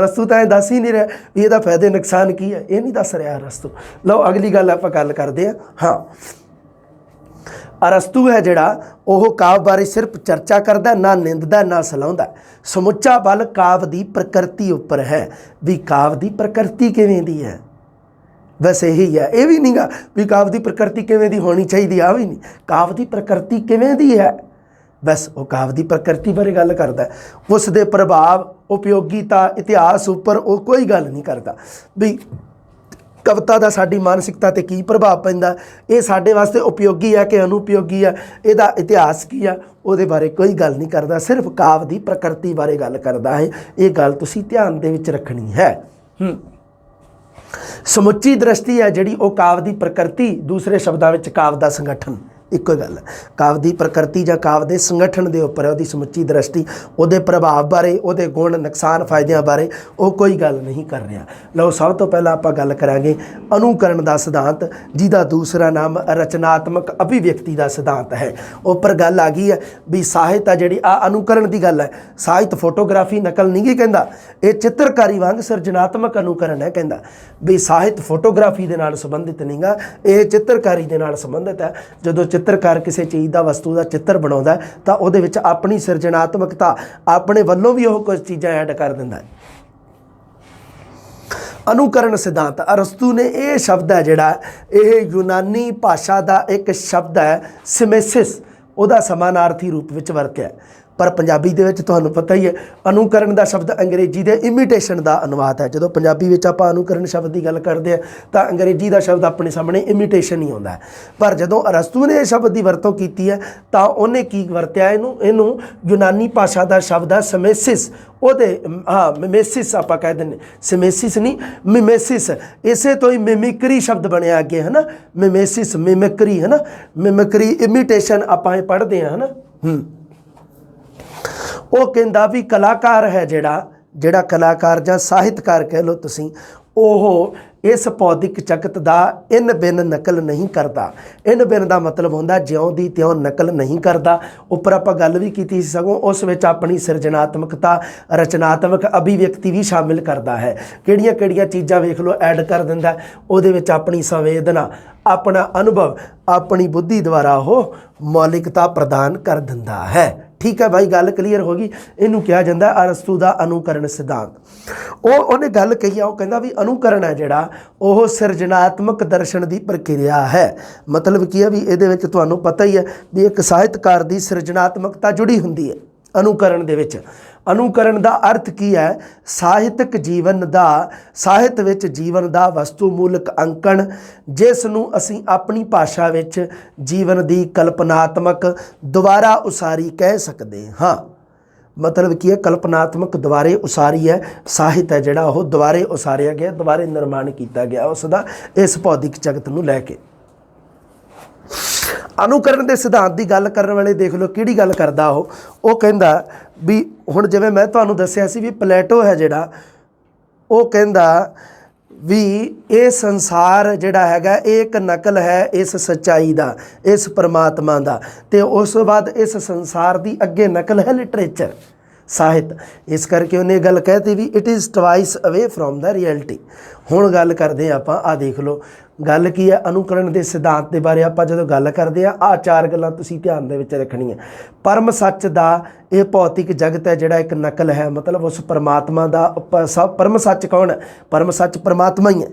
ਤਾਂ ਇਹ ਦੱਸ ਹੀ ਨਹੀਂ ਰਿਹਾ ਵੀ ਇਹਦਾ ਫਾਇਦੇ ਨੁਕਸਾਨ ਕੀ ਹੈ, ਇਹ ਨਹੀਂ ਦੱਸ ਰਿਹਾ ਅਰਸਤੂ। ਲਓ ਅਗਲੀ ਗੱਲ ਆਪਾਂ ਗੱਲ ਕਰਦੇ ਹਾਂ। ਹਾਂ, ਅਰਸਤੂ ਹੈ ਜਿਹੜਾ, ਉਹ ਕਾਵ ਬਾਰੇ ਸਿਰਫ ਚਰਚਾ ਕਰਦਾ, ਨਾ ਨਿੰਦਦਾ ਨਾ ਸਲਾਹੁੰਦਾ। ਸਮੁੱਚਾ ਬਲ ਕਾਵ ਦੀ ਪ੍ਰਕਿਰਤੀ ਉੱਪਰ ਹੈ, ਵੀ ਕਾਵ ਦੀ ਪ੍ਰਕਿਰਤੀ ਕਿਵੇਂ ਦੀ ਹੈ। ਬਸ ਇਹੀ ਹੈ, ਇਹ ਵੀ ਨਹੀਂ ਗਾ ਵੀ ਕਾਵ ਦੀ ਪ੍ਰਕਿਰਤੀ ਕਿਵੇਂ ਦੀ ਹੋਣੀ ਚਾਹੀਦੀ, ਆ ਵੀ ਨਹੀਂ। ਕਾਵ ਦੀ ਪ੍ਰਕਿਰਤੀ ਕਿਵੇਂ ਦੀ ਹੈ, ਬਸ ਉਹ ਕਾਵ ਦੀ ਪ੍ਰਕਿਰਤੀ ਬਾਰੇ ਗੱਲ ਕਰਦਾ। ਉਸ ਦੇ ਪ੍ਰਭਾਵ, ਉਪਯੋਗੀਤਾ, ਇਤਿਹਾਸ ਉੱਪਰ ਉਹ ਕੋਈ ਗੱਲ ਨਹੀਂ ਕਰਦਾ ਵੀ ਕਵਿਤਾ ਦਾ ਸਾਡੀ ਮਾਨਸਿਕਤਾ 'ਤੇ ਕੀ ਪ੍ਰਭਾਵ ਪੈਂਦਾ, ਇਹ ਸਾਡੇ ਵਾਸਤੇ ਉਪਯੋਗੀ ਹੈ ਕਿ ਅਨੁਪਯੋਗੀ ਹੈ, ਇਹਦਾ ਇਤਿਹਾਸ ਕੀ ਆ, ਉਹਦੇ ਬਾਰੇ ਕੋਈ ਗੱਲ ਨਹੀਂ ਕਰਦਾ। ਸਿਰਫ ਕਾਵ ਦੀ ਪ੍ਰਕਿਰਤੀ ਬਾਰੇ ਗੱਲ ਕਰਦਾ ਹੈ। ਇਹ ਗੱਲ ਤੁਸੀਂ ਧਿਆਨ ਦੇ ਵਿੱਚ ਰੱਖਣੀ ਹੈ। ਸਮੁੱਚੀ ਦ੍ਰਿਸ਼ਟੀ ਹੈ ਜਿਹੜੀ, ਉਹ ਕਾਵ ਦੀ ਪ੍ਰਕਿਰਤੀ, ਦੂਸਰੇ ਸ਼ਬਦਾਂ ਵਿੱਚ ਕਾਵ ਦਾ ਸੰਗਠਨ, ਇੱਕੋ ਗੱਲ ਹੈ। ਕਾਵ ਦੀ ਪ੍ਰਕਿਰਤੀ ਜਾਂ ਕਾਵ ਦੇ ਸੰਗਠਨ ਦੇ ਉੱਪਰ ਹੈ ਉਹਦੀ ਸਮੁੱਚੀ ਦ੍ਰਿਸ਼ਟੀ। ਉਹਦੇ ਪ੍ਰਭਾਵ ਬਾਰੇ, ਉਹਦੇ ਗੁਣ, ਨੁਕਸਾਨ, ਫਾਇਦਿਆਂ ਬਾਰੇ ਉਹ ਕੋਈ ਗੱਲ ਨਹੀਂ ਕਰ ਰਿਹਾ। ਲਓ ਸਭ ਤੋਂ ਪਹਿਲਾਂ ਆਪਾਂ ਗੱਲ ਕਰਾਂਗੇ ਅਨੁਕਰਨ ਦਾ ਸਿਧਾਂਤ, ਜਿਹਦਾ ਦੂਸਰਾ ਨਾਮ ਰਚਨਾਤਮਕ ਅਭਿਵਿਅਕਤੀ ਦਾ ਸਿਧਾਂਤ ਹੈ। ਉੱਪਰ ਗੱਲ ਆ ਗਈ ਹੈ ਵੀ ਸਾਹਿਤ ਆ ਜਿਹੜੀ, ਆ ਅਨੁਕਰਨ ਦੀ ਗੱਲ ਹੈ। ਸਾਹਿਤ ਫੋਟੋਗ੍ਰਾਫੀ ਨਕਲ ਨਹੀਂ ਗੀ ਕਹਿੰਦਾ, ਇਹ ਚਿੱਤਰਕਾਰੀ ਵਾਂਗ ਸਿਰਜਣਾਤਮਕ ਅਨੁਕਰਨ ਹੈ। ਕਹਿੰਦਾ ਵੀ ਸਾਹਿਤ ਫੋਟੋਗ੍ਰਾਫੀ ਦੇ ਨਾਲ ਸੰਬੰਧਿਤ ਨਹੀਂ ਗਾ, ਇਹ ਚਿੱਤਰਕਾਰੀ ਦੇ ਨਾਲ ਸੰਬੰਧਿਤ ਹੈ। ਜਦੋਂ ਚਿੱਤਰਕਾਰ ਕਿਸੇ ਚੀਜ਼ ਦਾ, ਵਸਤੂ ਦਾ ਚਿੱਤਰ ਬਣਾਉਂਦਾ ਤਾਂ ਉਹਦੇ ਵਿੱਚ ਆਪਣੀ ਸਿਰਜਣਾਤਮਕਤਾ, ਆਪਣੇ ਵੱਲੋਂ ਵੀ ਉਹ ਕੁਝ ਚੀਜ਼ਾਂ ਐਡ ਕਰ ਦਿੰਦਾ। अनुकरण सिद्धांत अरस्तू ने यह शब्द है जिहड़ा ये यूनानी भाषा का एक शब्द है सिमेसिस, ਉਹਦਾ समानार्थी रूप में वरत्या। पर पंजाबी दे विच तुहानूं पता ही है अनुकरण का शब्द अंग्रेजी के इमिटेशन का अनुवाद है। जो पंजाबी विच आपां अनुकरण शब्द की गल करते हैं तो अंग्रेजी का शब्द अपने सामने इमिटेशन ही आता है। पर जो अरस्तू ने इस शब्द की वरतों की है तो उन्हें की वरत्या इनू यूनानी भाषा का शब्द है समेसिस। ਉਹਦੇ मिमेसिस आप कह दें, सिमेसिस नहीं मिमेसिस, इसे तो ही मिमिक्री शब्द बनया अगे है ना, मिमेसिस मिमिक्री है ना, मिमिक्री इमिटेशन आप पढ़ते हैं है ना। वो कहता भी कलाकार है जिहड़ा कलाकार जां साहित्यकार कह लो तुसीं, ਉਹ इस भौतिक जगत का इन बिन नकल नहीं करता। इन बिन का मतलब होंदा ज्यों दी त्यों नकल नहीं करता। उपर आपां गल भी की सगों उस विच अपनी सिरजनात्मकता रचनात्मक अभिव्यक्ति भी शामिल करता है। किहड़ियां किहड़ियां चीज़ां वेख लो ऐड कर दिंदा, उहदे विच अपनी संवेदना अपना अनुभव अपनी बुद्धि द्वारा वो मौलिकता प्रदान कर दिंदा है। ठीक है भाई, गल क्लीयर होगी। इनू कहा जाता है अरस्तू का अनुकरण सिद्धांत। उन्हें गल कही वो कहता भी अनुकरण है जिहड़ा वो सिरजनात्मक दर्शन की प्रक्रिया है। मतलब की है भी ये तुहानूं पता ही है भी एक साहित्यकार की सिरजनात्मकता जुड़ी हुंदी है अनुकरण दे विच। अनुकरण का अर्थ की है ਸਾਹਿਤਕ जीवन का ਸਾਹਿਤ ਵਿੱਚ जीवन का वस्तुमूलक अंकन, जिस नूं असीं अपनी भाषा विच जीवन की कल्पनात्मक दुबारा उसारी कह सकते हाँ। मतलब की है कल्पनात्मक दुबारे उसारी है, साहित्य है जिहड़ा वो दुबारे उसारिया गया, दुबारे निर्माण किया गया उसका इस भौतिक जगत नूं लैके। अनुकरण के सिद्धांत की गल करने वाले देख लो किहड़ी गल करदा वो कहंदा भी हुण जिवें मैं तुहानूं दस्सिया सी भी प्लेटो है जिहड़ा वो कहंदा भी ये संसार जिहड़ा हैगा एक नकल है इस सच्चाई का, इस परमात्मा का, तो उस बाद इस संसार की अगे नकल है लिटरेचर साहित्य। इस करके उन्हें गल कहती भी it is twice away from the reality. हुण गल करते हैं आप आ देख लो गल की है अनुकरण के सिद्धांत के बारे। आप जो गल करते हैं आ चार गल्लां तुसीं ध्यान दे विच रखनी है। परम सच का ये भौतिक जगत है जिहड़ा एक नकल है, मतलब उस परमात्मा का सब परम सच कौन है? परम सच परमात्मा ही है।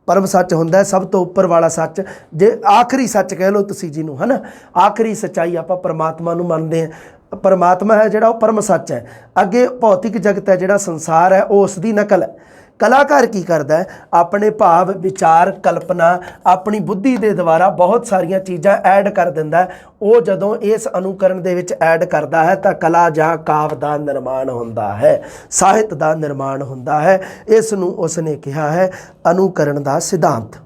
परम सच होंदा है सब तो उपर वाला सच, जे आखिरी सच कह लो तुसीं जिन्हों है ना, आखिरी सच्चाई आप परमात्मा नूं मनदे हैं। परमात्मा है जिहड़ा परम सच है, अगे भौतिक जगत है जिहड़ा संसार है वो उसकी नकल है। कलाकार की करता है अपने भाव विचार कल्पना अपनी बुद्धि के द्वारा बहुत सारिया चीज़ां ऐड कर दिंदा है। वो जदों इस अनुकरण दे विच ऐड करता है तो कला जां काव्य का निर्माण होंदा है, साहित्य का निर्माण होंदा है। इस नूं उसने कहा है अनुकरण का सिद्धांत।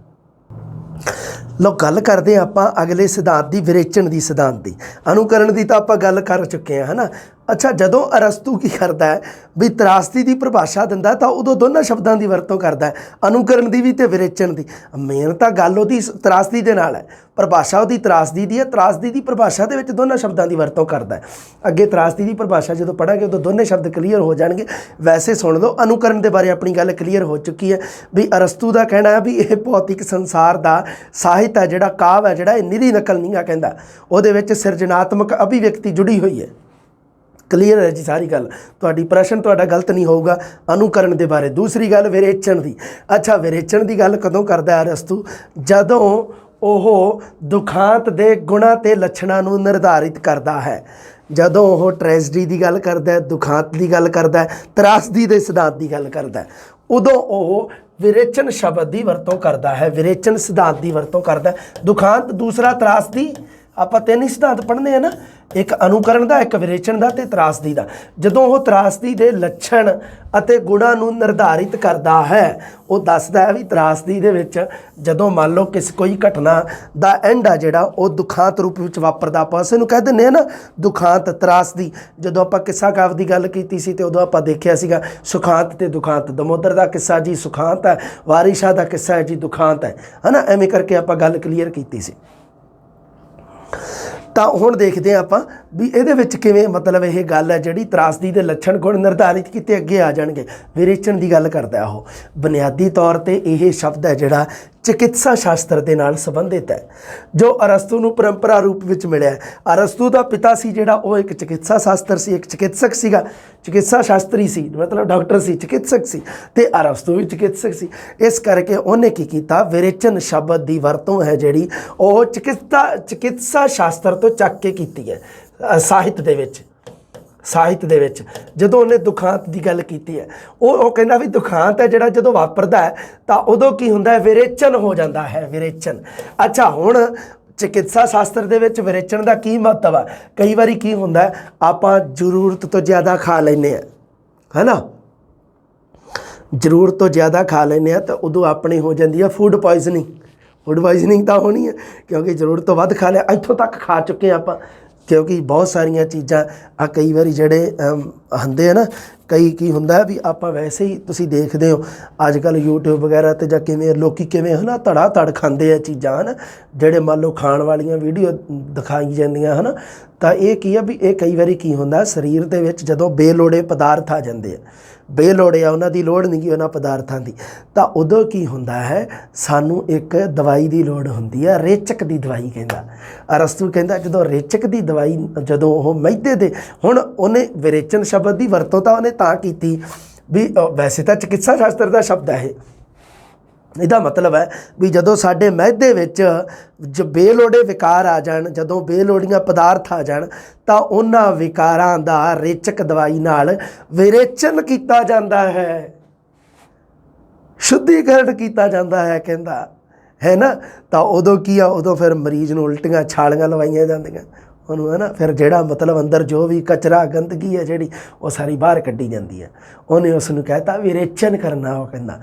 लो गल करते हैं आप अगले सिद्धांत की विरेचन की सिद्धांत की। अनुकरण की तो आप गल कर चुके हैं है ना। अच्छा जदों अरस्तू की करता है भी त्रासदी की परिभाषा दिंदा तो उदों दोनों शब्दों की वरतों करता है, अनुकरण की भी तो विरेचन की। मेन तो गल उहदी त्रासदी दे नाल है, परिभाषा उहदी त्रासदी दी है, त्रासदी की परिभाषा दे विच दोनों शब्दों की वरतों करता है। अगे त्रासदी की परिभाषा जो पढ़ांगे उदों दोनों शब्द क्लीयर हो जाएंगे। वैसे सुन लो अनुकरण के बारे अपनी गल क्लीयर हो चुकी है भी अरस्तू का कहना है भी यह भौतिक संसार का साहित्य है जिहड़ा काव्य है जिहड़ा निरी नकल नहीं है, कहता उहदे विच सिरजनात्मक अभिव्यक्ति जुड़ी हुई है। क्लीयर है जी सारी गल, तुहाडी प्रश्न तुहाडा गलत नहीं होगा अनुकरण के बारे। दूसरी गल विरेचन की। अच्छा विरेचन की गल कदों करदा है अरस्तू? जदों ਉਹ दुखांत के गुणा ते लक्षणों ਨੂੰ निर्धारित करता है। जदों ਉਹ ट्रैजडी की गल करता है, दुखांत की गल करता है, त्रासदी के सिद्धांत की गल करता है, उदों ਉਹ विरेचन शब्द की वरतों करता है, विरेचन सिद्धांत की वरतों करता है। दुखांत दूसरा त्रासदी आप तीन ही सिद्धांत पढ़ने हैं ना, एक अनुकरण का एक विरेचन का तो त्रासदी का। जदों वो त्रासदी के लक्षण अते गुणां नूं निर्धारित करता है, वो दसदा है भी त्रासदी दे विच जदों मान लो किस कोई घटना का एंड आ जिहड़ा वो दुखांत रूप में वापरदा। आप इस नूं कह दिंदे हैं ना दुखांत त्रासदी। जदों आप किस्सा काव्य की गल कीती सी ते उदों आप देखिया सीगा सुखांत ते दुखांत। दमोदर का किस्सा जी सुखांत है, वारिस शाह का किस्सा है जी दुखांत है ना। एवें करके आप गल क्लीयर कीती सी। ਤਾਂ ਹੁਣ ਦੇਖਦੇ ਹਾਂ ਆਪਾਂ ਵੀ ਇਹਦੇ ਵਿੱਚ ਕਿਵੇਂ ਮਤਲਬ ਇਹ ਗੱਲ ਹੈ ਜਿਹੜੀ ਤਰਾਸਦੀ ਦੇ ਲੱਛਣ ਗੁਣ ਨਿਰਧਾਰਿਤ ਕੀਤੇ ਅੱਗੇ ਆ ਜਾਣਗੇ। ਵਿਰੇਚਨ ਦੀ ਗੱਲ ਕਰਦਾ ਉਹ। ਬੁਨਿਆਦੀ ਤੌਰ ਤੇ ਇਹ ਸ਼ਬਦ ਹੈ ਜਿਹੜਾ ਚਿਕਿਤਸਾ ਸ਼ਾਸਤਰ ਦੇ ਨਾਲ ਸੰਬੰਧਿਤ ਹੈ, ਜੋ ਅਰਸਤੂ ਨੂੰ ਪਰੰਪਰਾ ਰੂਪ ਵਿੱਚ ਮਿਲਿਆ। ਅਰਸਤੂ ਦਾ ਪਿਤਾ ਸੀ ਜਿਹੜਾ ਉਹ ਇੱਕ ਚਿਕਿਤਸਾ ਸ਼ਾਸਤਰ ਸੀ, ਇੱਕ ਚਿਕਿਤਸਕ ਸੀਗਾ, ਚਿਕਿਤਸਾ ਸ਼ਾਸਤਰੀ ਸੀ, ਮਤਲਬ ਡਾਕਟਰ ਸੀ, ਚਿਕਿਤਸਕ ਸੀ, ਤੇ ਅਰਸਤੂ ਵੀ ਚਿਕਿਤਸਕ ਸੀ। ਇਸ ਕਰਕੇ ਉਹਨੇ ਕੀ ਕੀਤਾ, ਵਿਰੇਚਨ ਸ਼ਬਦ ਦੀ ਵਰਤੋਂ ਹੈ ਜਿਹੜੀ ਉਹ ਚਿਕਿਤਸਾ ਸ਼ਾਸਤਰ ਤੋਂ ਚੱਕ ਕੇ ਕੀਤੀ ਹੈ। ਸਾਹਿਤ ਦੇ ਵਿੱਚ ਜਦੋਂ ਉਹਨੇ ਦੁਖਾਂਤ ਦੀ ਗੱਲ ਕੀਤੀ ਹੈ, ਉਹ ਕਹਿੰਦਾ ਵੀ ਦੁਖਾਂਤ ਹੈ ਜਿਹੜਾ ਜਦੋਂ ਵਾਪਰਦਾ ਹੈ ਤਾਂ ਉਦੋਂ ਕੀ ਹੁੰਦਾ ਹੈ, ਵਿਰੇਚਨ ਹੋ ਜਾਂਦਾ ਹੈ, ਵਿਰੇਚਨ। ਅੱਛਾ, ਹੁਣ ਚਿਕਿਤਸਾ ਸ਼ਾਸਤਰ ਦੇ ਵਿੱਚ ਵਿਰੇਚਨ ਦਾ ਕੀ ਮਹੱਤਵ ਹੈ? ਕਈ ਵਾਰੀ ਕੀ ਹੁੰਦਾ ਹੈ, ਆਪਾਂ ਜ਼ਰੂਰਤ ਤੋਂ ਜ਼ਿਆਦਾ ਖਾ ਲੈਂਦੇ ਹਾਂ, ਹੈ ਨਾ, ਜ਼ਰੂਰਤ ਤੋਂ ਜ਼ਿਆਦਾ ਖਾ ਲੈਂਦੇ ਹਾਂ ਤਾਂ ਉਦੋਂ ਆਪਣੀ ਹੋ ਜਾਂਦੀ ਹੈ ਫੂਡ ਪੋਇਜ਼ਨਿੰਗ ਤਾਂ ਹੋਣੀ ਹੈ, ਕਿਉਂਕਿ ਜ਼ਰੂਰਤ ਤੋਂ ਵੱਧ ਖਾ ਲਿਆ। ਇੱਥੋਂ ਤੱਕ ਖਾ ਚੁੱਕੇ ਆਪਾਂ, ਕਿਉਂਕਿ ਬਹੁਤ ਸਾਰੀਆਂ ਚੀਜ਼ਾਂ ਆ ਕਈ ਵਾਰੀ ਜਿਹੜੇ ਹੁੰਦੇ ਆ ਨਾ, ਕਈ ਕੀ ਹੁੰਦਾ ਵੀ ਆਪਾਂ ਵੈਸੇ ਹੀ ਤੁਸੀਂ ਦੇਖਦੇ ਹੋ ਅੱਜ ਕੱਲ੍ਹ YouTube ਵਗੈਰਾ 'ਤੇ ਜਾਂ ਕਿਵੇਂ ਲੋਕ ਕਿਵੇਂ ਹੈ ਨਾ ਧੜਾ ਧੜ ਖਾਂਦੇ ਆ ਚੀਜ਼ਾਂ, ਹੈ ਨਾ, ਜਿਹੜੇ ਮੰਨ ਲਓ ਖਾਣ ਵਾਲੀਆਂ ਵੀਡੀਓ ਦਿਖਾਈ ਜਾਂਦੀਆਂ, ਹੈ ਨਾ। ਤਾਂ ਇਹ ਕੀ ਆ ਵੀ ਇਹ ਕਈ ਵਾਰੀ ਕੀ ਹੁੰਦਾ ਸਰੀਰ ਦੇ ਵਿੱਚ ਜਦੋਂ ਬੇਲੋੜੇ ਪਦਾਰਥ ਆ ਜਾਂਦੇ ਆ, ਬੇਲੋੜੇ ਆ, ਉਹਨਾਂ ਦੀ ਲੋੜ ਨਹੀਂ ਗੀ ਉਹਨਾਂ ਪਦਾਰਥਾਂ ਦੀ, ਤਾਂ ਉਦੋਂ ਕੀ ਹੁੰਦਾ ਹੈ, ਸਾਨੂੰ ਇੱਕ ਦਵਾਈ ਦੀ ਲੋੜ ਹੁੰਦੀ ਹੈ, ਰੇਚਕ ਦੀ ਦਵਾਈ ਕਹਿੰਦਾ। ਅਰਸਤੂ ਕਹਿੰਦਾ ਜਦੋਂ ਰੇਚਕ ਦੀ ਦਵਾਈ, ਜਦੋਂ ਉਹ ਮੈਦੇ ਦੇ, ਹੁਣ ਉਹਨੇ ਵਿਰੇਚਨ ਸ਼ਬਦ ਦੀ ਵਰਤੋਂ ਤਾਂ ਉਹਨੇ ਤਾਂ ਕੀਤੀ ਵੀ ਵੈਸੇ ਤਾਂ ਚਿਕਿਤਸਾ ਸ਼ਾਸਤਰ ਦਾ ਸ਼ਬਦ ਹੈ ਇਹ, ਇਹਦਾ ਮਤਲਬ ਹੈ ਵੀ ਜਦੋਂ ਸਾਡੇ ਮਿਹਦੇ ਵਿੱਚ ਬੇਲੋੜੇ ਵਿਕਾਰ ਆ ਜਾਣ, ਜਦੋਂ ਬੇਲੋੜੀਆਂ ਪਦਾਰਥ ਆ ਜਾਣ, ਤਾਂ ਉਹਨਾਂ ਵਿਕਾਰਾਂ ਦਾ ਰੇਚਕ ਦਵਾਈ ਨਾਲ ਵਿਰੇਚਨ ਕੀਤਾ ਜਾਂਦਾ ਹੈ, ਸ਼ੁੱਧੀਕਰਨ ਕੀਤਾ ਜਾਂਦਾ ਹੈ, ਕਹਿੰਦਾ ਹੈ ਨਾ। ਤਾਂ ਉਦੋਂ ਕੀ ਆ, ਉਦੋਂ ਫਿਰ ਮਰੀਜ਼ ਨੂੰ ਉਲਟੀਆਂ ਛਾਲੀਆਂ ਲਵਾਈਆਂ ਜਾਂਦੀਆਂ ਉਹਨੂੰ, ਹੈ ਨਾ। ਫਿਰ ਜਿਹੜਾ ਮਤਲਬ ਅੰਦਰ ਜੋ ਵੀ ਕਚਰਾ ਗੰਦਗੀ ਹੈ ਜਿਹੜੀ ਉਹ ਸਾਰੀ ਬਾਹਰ ਕੱਢੀ ਜਾਂਦੀ ਹੈ। ਉਹਨੇ ਉਸ ਨੂੰ ਕਹਿਤਾ ਵਿਰੇਚਨ ਕਰਨਾ। ਉਹ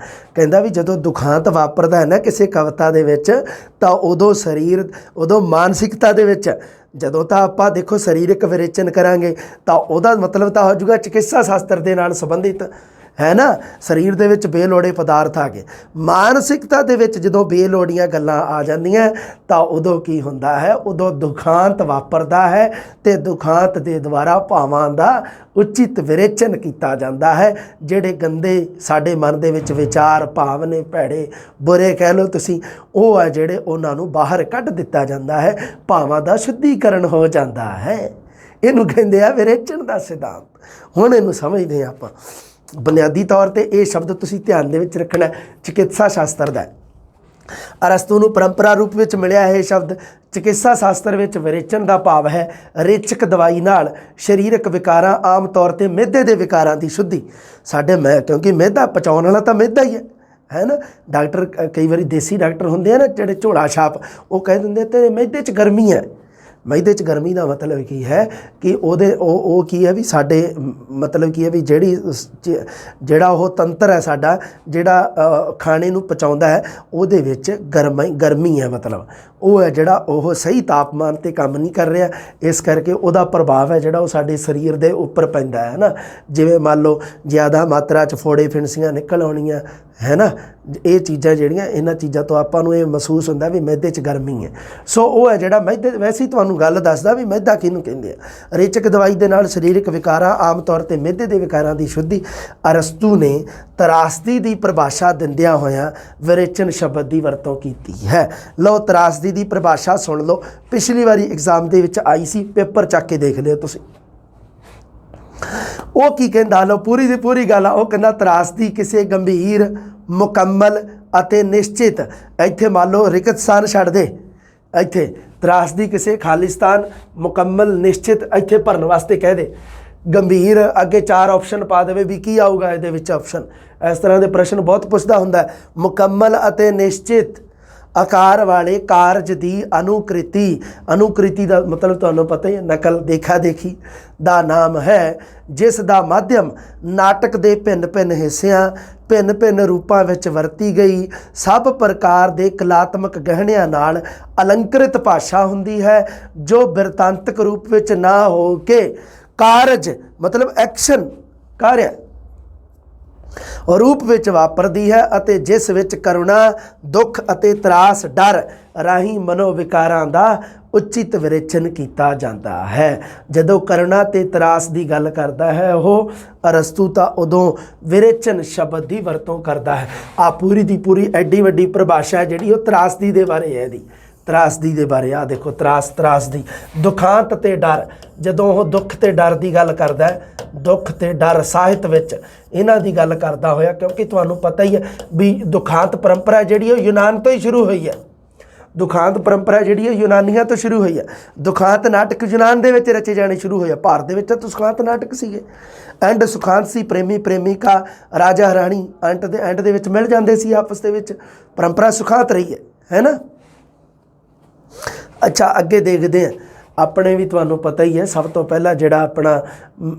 ਕਹਿੰਦਾ ਵੀ ਜਦੋਂ ਦੁਖਾਂਤ ਵਾਪਰਦਾ ਹੈ ਨਾ ਕਿਸੇ ਕਵਿਤਾ ਦੇ ਵਿੱਚ, ਤਾਂ ਉਦੋਂ ਮਾਨਸਿਕਤਾ ਦੇ ਵਿੱਚ, ਜਦੋਂ ਤਾਂ ਆਪਾਂ ਦੇਖੋ ਸਰੀਰਕ ਵਿਰੇਚਨ ਕਰਾਂਗੇ ਤਾਂ ਉਹਦਾ ਮਤਲਬ ਤਾਂ ਹੋ ਜਾਊਗਾ ਚਿਕਿਤਸਾ ਸ਼ਾਸਤਰ ਦੇ ਨਾਲ ਸੰਬੰਧਿਤ, ਹੈ ਨਾ। ਸਰੀਰ ਦੇ ਵਿੱਚ ਬੇਲੋੜੇ ਪਦਾਰਥ ਆ ਗਏ। ਮਾਨਸਿਕਤਾ ਦੇ ਵਿੱਚ ਜਦੋਂ ਬੇਲੋੜੀਆਂ ਗੱਲਾਂ ਆ ਜਾਂਦੀਆਂ ਤਾਂ ਉਦੋਂ ਕੀ ਹੁੰਦਾ ਹੈ, ਉਦੋਂ ਦੁਖਾਂਤ ਵਾਪਰਦਾ ਹੈ ਅਤੇ ਦੁਖਾਂਤ ਦੇ ਦੁਆਰਾ ਭਾਵਾਂ ਦਾ ਉਚਿਤ ਵਿਰੇਚਨ ਕੀਤਾ ਜਾਂਦਾ ਹੈ। ਜਿਹੜੇ ਗੰਦੇ ਸਾਡੇ ਮਨ ਦੇ ਵਿੱਚ ਵਿਚਾਰ ਭਾਵ ਨੇ, ਭੈੜੇ ਬੁਰੇ ਕਹਿ ਲਓ ਤੁਸੀਂ, ਉਹ ਹੈ ਜਿਹੜੇ ਉਹਨਾਂ ਨੂੰ ਬਾਹਰ ਕੱਢ ਦਿੱਤਾ ਜਾਂਦਾ ਹੈ, ਭਾਵਾਂ ਦਾ ਸ਼ੁੱਧੀਕਰਨ ਹੋ ਜਾਂਦਾ ਹੈ। ਇਹਨੂੰ ਕਹਿੰਦੇ ਆ ਵਿਰੇਚਨ ਦਾ ਸਿਧਾਂਤ। ਹੁਣ ਇਹਨੂੰ ਸਮਝਦੇ ਹਾਂ ਆਪਾਂ। ਬੁਨਿਆਦੀ ਤੌਰ 'ਤੇ ਇਹ ਸ਼ਬਦ ਤੁਸੀਂ ਧਿਆਨ ਦੇ ਵਿੱਚ ਰੱਖਣਾ, ਚਿਕਿਤਸਾ ਸ਼ਾਸਤਰ ਦਾ। ਅਰਸਤੂ ਨੂੰ ਪਰੰਪਰਾ ਰੂਪ ਵਿੱਚ ਮਿਲਿਆ ਇਹ ਸ਼ਬਦ। ਚਿਕਿਤਸਾ ਸ਼ਾਸਤਰ ਵਿੱਚ ਵਿਰੇਚਨ ਦਾ ਭਾਵ ਹੈ ਰੇਚਕ ਦਵਾਈ ਨਾਲ ਸਰੀਰਕ ਵਿਕਾਰਾਂ, ਆਮ ਤੌਰ 'ਤੇ ਮਿਹਦੇ ਦੇ ਵਿਕਾਰਾਂ ਦੀ ਸ਼ੁੱਧੀ। ਕਿਉਂਕਿ ਮਿਹਦਾ ਪਚਾਉਣ ਵਾਲਾ ਤਾਂ ਮਿਹਦਾ ਹੀ ਹੈ ਨਾ। ਡਾਕਟਰ ਕਈ ਵਾਰੀ ਦੇਸੀ ਡਾਕਟਰ ਹੁੰਦੇ ਆ ਨਾ ਜਿਹੜੇ ਝੋਲਾ ਛਾਪ, ਉਹ ਕਹਿ ਦਿੰਦੇ ਤੇਰੇ ਮਿਹਦੇ 'ਚ ਗਰਮੀ ਹੈ। ਮਿਹਦੇ 'ਚ ਗਰਮੀ ਦਾ ਮਤਲਬ ਕੀ ਹੈ ਕਿ ਉਹ ਕੀ ਹੈ ਵੀ ਸਾਡੇ ਮਤਲਬ ਕੀ ਹੈ ਵੀ ਜਿਹੜਾ ਉਹ ਤੰਤਰ ਹੈ ਸਾਡਾ, ਜਿਹੜਾ ਖਾਣੇ ਨੂੰ ਪਚਾਉਂਦਾ ਹੈ, ਉਹਦੇ ਵਿੱਚ ਗਰਮੀ ਹੈ। ਮਤਲਬ ਉਹ ਹੈ ਜਿਹੜਾ ਉਹ ਸਹੀ ਤਾਪਮਾਨ 'ਤੇ ਕੰਮ ਨਹੀਂ ਕਰ ਰਿਹਾ, ਇਸ ਕਰਕੇ ਉਹਦਾ ਪ੍ਰਭਾਵ ਹੈ ਜਿਹੜਾ ਉਹ ਸਾਡੇ ਸਰੀਰ ਦੇ ਉੱਪਰ ਪੈਂਦਾ ਹੈ ਨਾ। ਜਿਵੇਂ ਮੰਨ ਲਓ ਜ਼ਿਆਦਾ ਮਾਤਰਾ 'ਚ ਫੋੜੇ ਫਿਣਸੀਆਂ ਨਿਕਲ ਆਉਣੀਆਂ, ਹੈ ਨਾ। ਇਹ ਚੀਜ਼ਾਂ ਜਿਹੜੀਆਂ, ਇਹਨਾਂ ਚੀਜ਼ਾਂ ਤੋਂ ਆਪਾਂ ਨੂੰ ਇਹ ਮਹਿਸੂਸ ਹੁੰਦਾ ਵੀ ਮਿਹਦੇ 'ਚ ਗਰਮੀ ਹੈ। ਸੋ ਉਹ ਹੈ ਜਿਹੜਾ ਮਿਹਦੇ, ਵੈਸੇ ਹੀ ਤੁਹਾਨੂੰ ਗੱਲ ਦੱਸਦਾ ਵੀ ਮਿਹਦਾ ਕਿਹਨੂੰ ਕਹਿੰਦੇ ਆ। ਰੇਚਕ ਦਵਾਈ ਦੇ ਨਾਲ ਸਰੀਰਕ ਵਿਕਾਰਾਂ, ਆਮ ਤੌਰ 'ਤੇ ਮਿਹਦੇ ਦੇ ਵਿਕਾਰਾਂ ਦੀ ਸ਼ੁੱਧੀ। ਅਰਸਤੂ ਨੇ ਤਰਾਸਦੀ ਦੀ ਪਰਿਭਾਸ਼ਾ ਦਿੰਦਿਆਂ ਹੋਇਆਂ ਵਿਰੇਚਨ ਸ਼ਬਦ ਦੀ ਵਰਤੋਂ ਕੀਤੀ ਹੈ। ਲਓ ਤਰਾਸਦੀ ਦੀ ਪਰਿਭਾਸ਼ਾ ਸੁਣ ਲਓ, ਪਿਛਲੀ ਵਾਰੀ ਐਗਜ਼ਾਮ ਦੇ ਵਿੱਚ ਆਈ ਸੀ, ਪੇਪਰ ਚੱਕ ਕੇ ਦੇਖ ਲਿਓ ਤੁਸੀਂ। ਉਹ ਕੀ ਕਹਿੰਦਾ, ਲਓ ਪੂਰੀ ਦੀ ਪੂਰੀ ਗੱਲ ਆ। ਉਹ ਕਹਿੰਦਾ ਤਰਾਸਦੀ ਕਿਸੇ ਗੰਭੀਰ, ਮੁਕੰਮਲ ਅਤੇ ਨਿਸ਼ਚਿਤ, ਇੱਥੇ ਮੰਨ ਲਓ ਰਿਕਤ ਸਥਾਨ ਛੱਡ ਦੇ, ਇੱਥੇ ਤਰਾਸਦੀ ਕਿਸੇ ਖਾਲਿਸਤਾਨ, ਮੁਕੰਮਲ, ਨਿਸ਼ਚਿਤ ਇੱਥੇ ਭਰਨ ਵਾਸਤੇ ਕਹਿ ਦੇ। ਗੰਭੀਰ ਅੱਗੇ 4 ਆਪਸ਼ਨ ਪਾ ਦੇਵੇ ਵੀ ਕੀ ਆਊਗਾ ਇਹਦੇ ਵਿੱਚ ਆਪਸ਼ਨ। ਇਸ ਤਰ੍ਹਾਂ ਦੇ ਪ੍ਰਸ਼ਨ ਬਹੁਤ ਪੁੱਛਦਾ ਹੁੰਦਾ। ਮੁਕੰਮਲ ਅਤੇ ਨਿਸ਼ਚਿਤ ਆਕਾਰ ਵਾਲੇ ਕਾਰਜ ਦੀ ਅਨੁਕ੍ਰਿਤੀ ਦਾ ਮਤਲਬ ਤੁਹਾਨੂੰ ਪਤਾ ਹੀ, ਨਕਲ, ਦੇਖਾ ਦੇਖੀ ਦਾ ਨਾਮ ਹੈ, ਜਿਸ ਦਾ ਮਾਧਿਅਮ ਨਾਟਕ ਦੇ ਭਿੰਨ ਭਿੰਨ ਹਿੱਸਿਆਂ, ਭਿੰਨ ਭਿੰਨ ਰੂਪਾਂ ਵਿੱਚ ਵਰਤੀ ਗਈ ਸਭ ਪ੍ਰਕਾਰ ਦੇ ਕਲਾਤਮਕ ਗਹਿਣਿਆਂ ਨਾਲ ਅਲੰਕ੍ਰਿਤ ਭਾਸ਼ਾ ਹੁੰਦੀ ਹੈ, ਜੋ ਬਿਰਤਾਂਤਕ ਰੂਪ ਵਿੱਚ ਨਾ ਹੋ ਕੇ ਕਾਰਜ ਮਤਲਬ ਐਕਸ਼ਨ ਕਾਰਿਆ रूप ਵਿੱਚ ਵਾਪਰਦੀ ਹੈ ਅਤੇ ਜਿਸ ਵਿੱਚ ਕਰੁਣਾ ਦੁੱਖ ਅਤੇ ਤਰਾਸ ਡਰ ਰਾਹੀਂ ਮਨੋਵਿਕਾਰਾਂ ਦਾ ਉਚਿਤ ਵਿਰੇਚਨ ਕੀਤਾ ਜਾਂਦਾ ਹੈ। ਜਦੋਂ ਕਰੁਣਾ ਤੇ ਤਰਾਸ ਦੀ ਗੱਲ ਕਰਦਾ ਹੈ ਉਹ ਅਰਸਤੂ ਤਾਂ ਉਦੋਂ ਵਿਰੇਚਨ ਸ਼ਬਦ ਦੀ ਵਰਤੋਂ ਕਰਦਾ ਹੈ। ਆ ਪੂਰੀ ਦੀ ਪੂਰੀ ਐਡੀ ਵੱਡੀ ਪਰਿਭਾਸ਼ਾ ਜਿਹੜੀ ਉਹ ਤਰਾਸਦੀ ਦੇ ਬਾਰੇ ਹੈ। ਇਹਦੀ ਤਰਾਸਦੀ ਦੇ ਬਾਰੇ ਆ ਦੇਖੋ, ਤਰਾਸਦੀ ਦੁਖਾਂਤ ਤੇ ਡਰ। ਜਦੋਂ ਉਹ ਦੁੱਖ ਤੇ ਡਰ ਦੀ ਗੱਲ ਕਰਦਾ ਹੈ, ਦੁੱਖ ਤੇ ਡਰ ਸਾਹਿਤ ਵਿੱਚ ਇਹਨਾਂ ਦੀ ਗੱਲ ਕਰਦਾ ਹੋਇਆ, ਕਿਉਂਕਿ ਤੁਹਾਨੂੰ ਪਤਾ ਹੀ ਹੈ ਵੀ ਦੁਖਾਂਤ ਪਰੰਪਰਾ ਜਿਹੜੀ ਉਹ ਯੂਨਾਨ ਤੋਂ ਹੀ ਸ਼ੁਰੂ ਹੋਈ ਹੈ। ਦੁਖਾਂਤ ਪਰੰਪਰਾ ਜਿਹੜੀ ਉਹ ਯੂਨਾਨੀਆਂ ਤੋਂ ਸ਼ੁਰੂ ਹੋਈ ਹੈ। ਦੁਖਾਂਤ ਨਾਟਕ ਯੂਨਾਨ ਦੇ ਵਿੱਚ ਰਚੇ ਜਾਣੇ ਸ਼ੁਰੂ ਹੋਏ। ਭਾਰਤ ਦੇ ਵਿੱਚ ਤਾਂ ਸੁਖਾਂਤ ਨਾਟਕ ਸੀਗੇ। ਐਂਡ ਸੁਖਾਂਤ ਸੀ, ਪ੍ਰੇਮੀ ਪ੍ਰੇਮਿਕਾ, ਰਾਜਾ ਰਾਣੀ ਐਂਡ ਦੇ ਵਿੱਚ ਮਿਲ ਜਾਂਦੇ ਸੀ ਆਪਸ ਦੇ ਵਿੱਚ। ਪਰੰਪਰਾ ਸੁਖਾਂਤ ਰਹੀ ਹੈ ਨਾ। ਅੱਛਾ, ਅੱਗੇ ਦੇਖਦੇ ਹਾਂ। ਆਪਣੇ ਵੀ ਤੁਹਾਨੂੰ ਪਤਾ ਹੀ ਹੈ, ਸਭ ਤੋਂ ਪਹਿਲਾਂ ਜਿਹੜਾ ਆਪਣਾ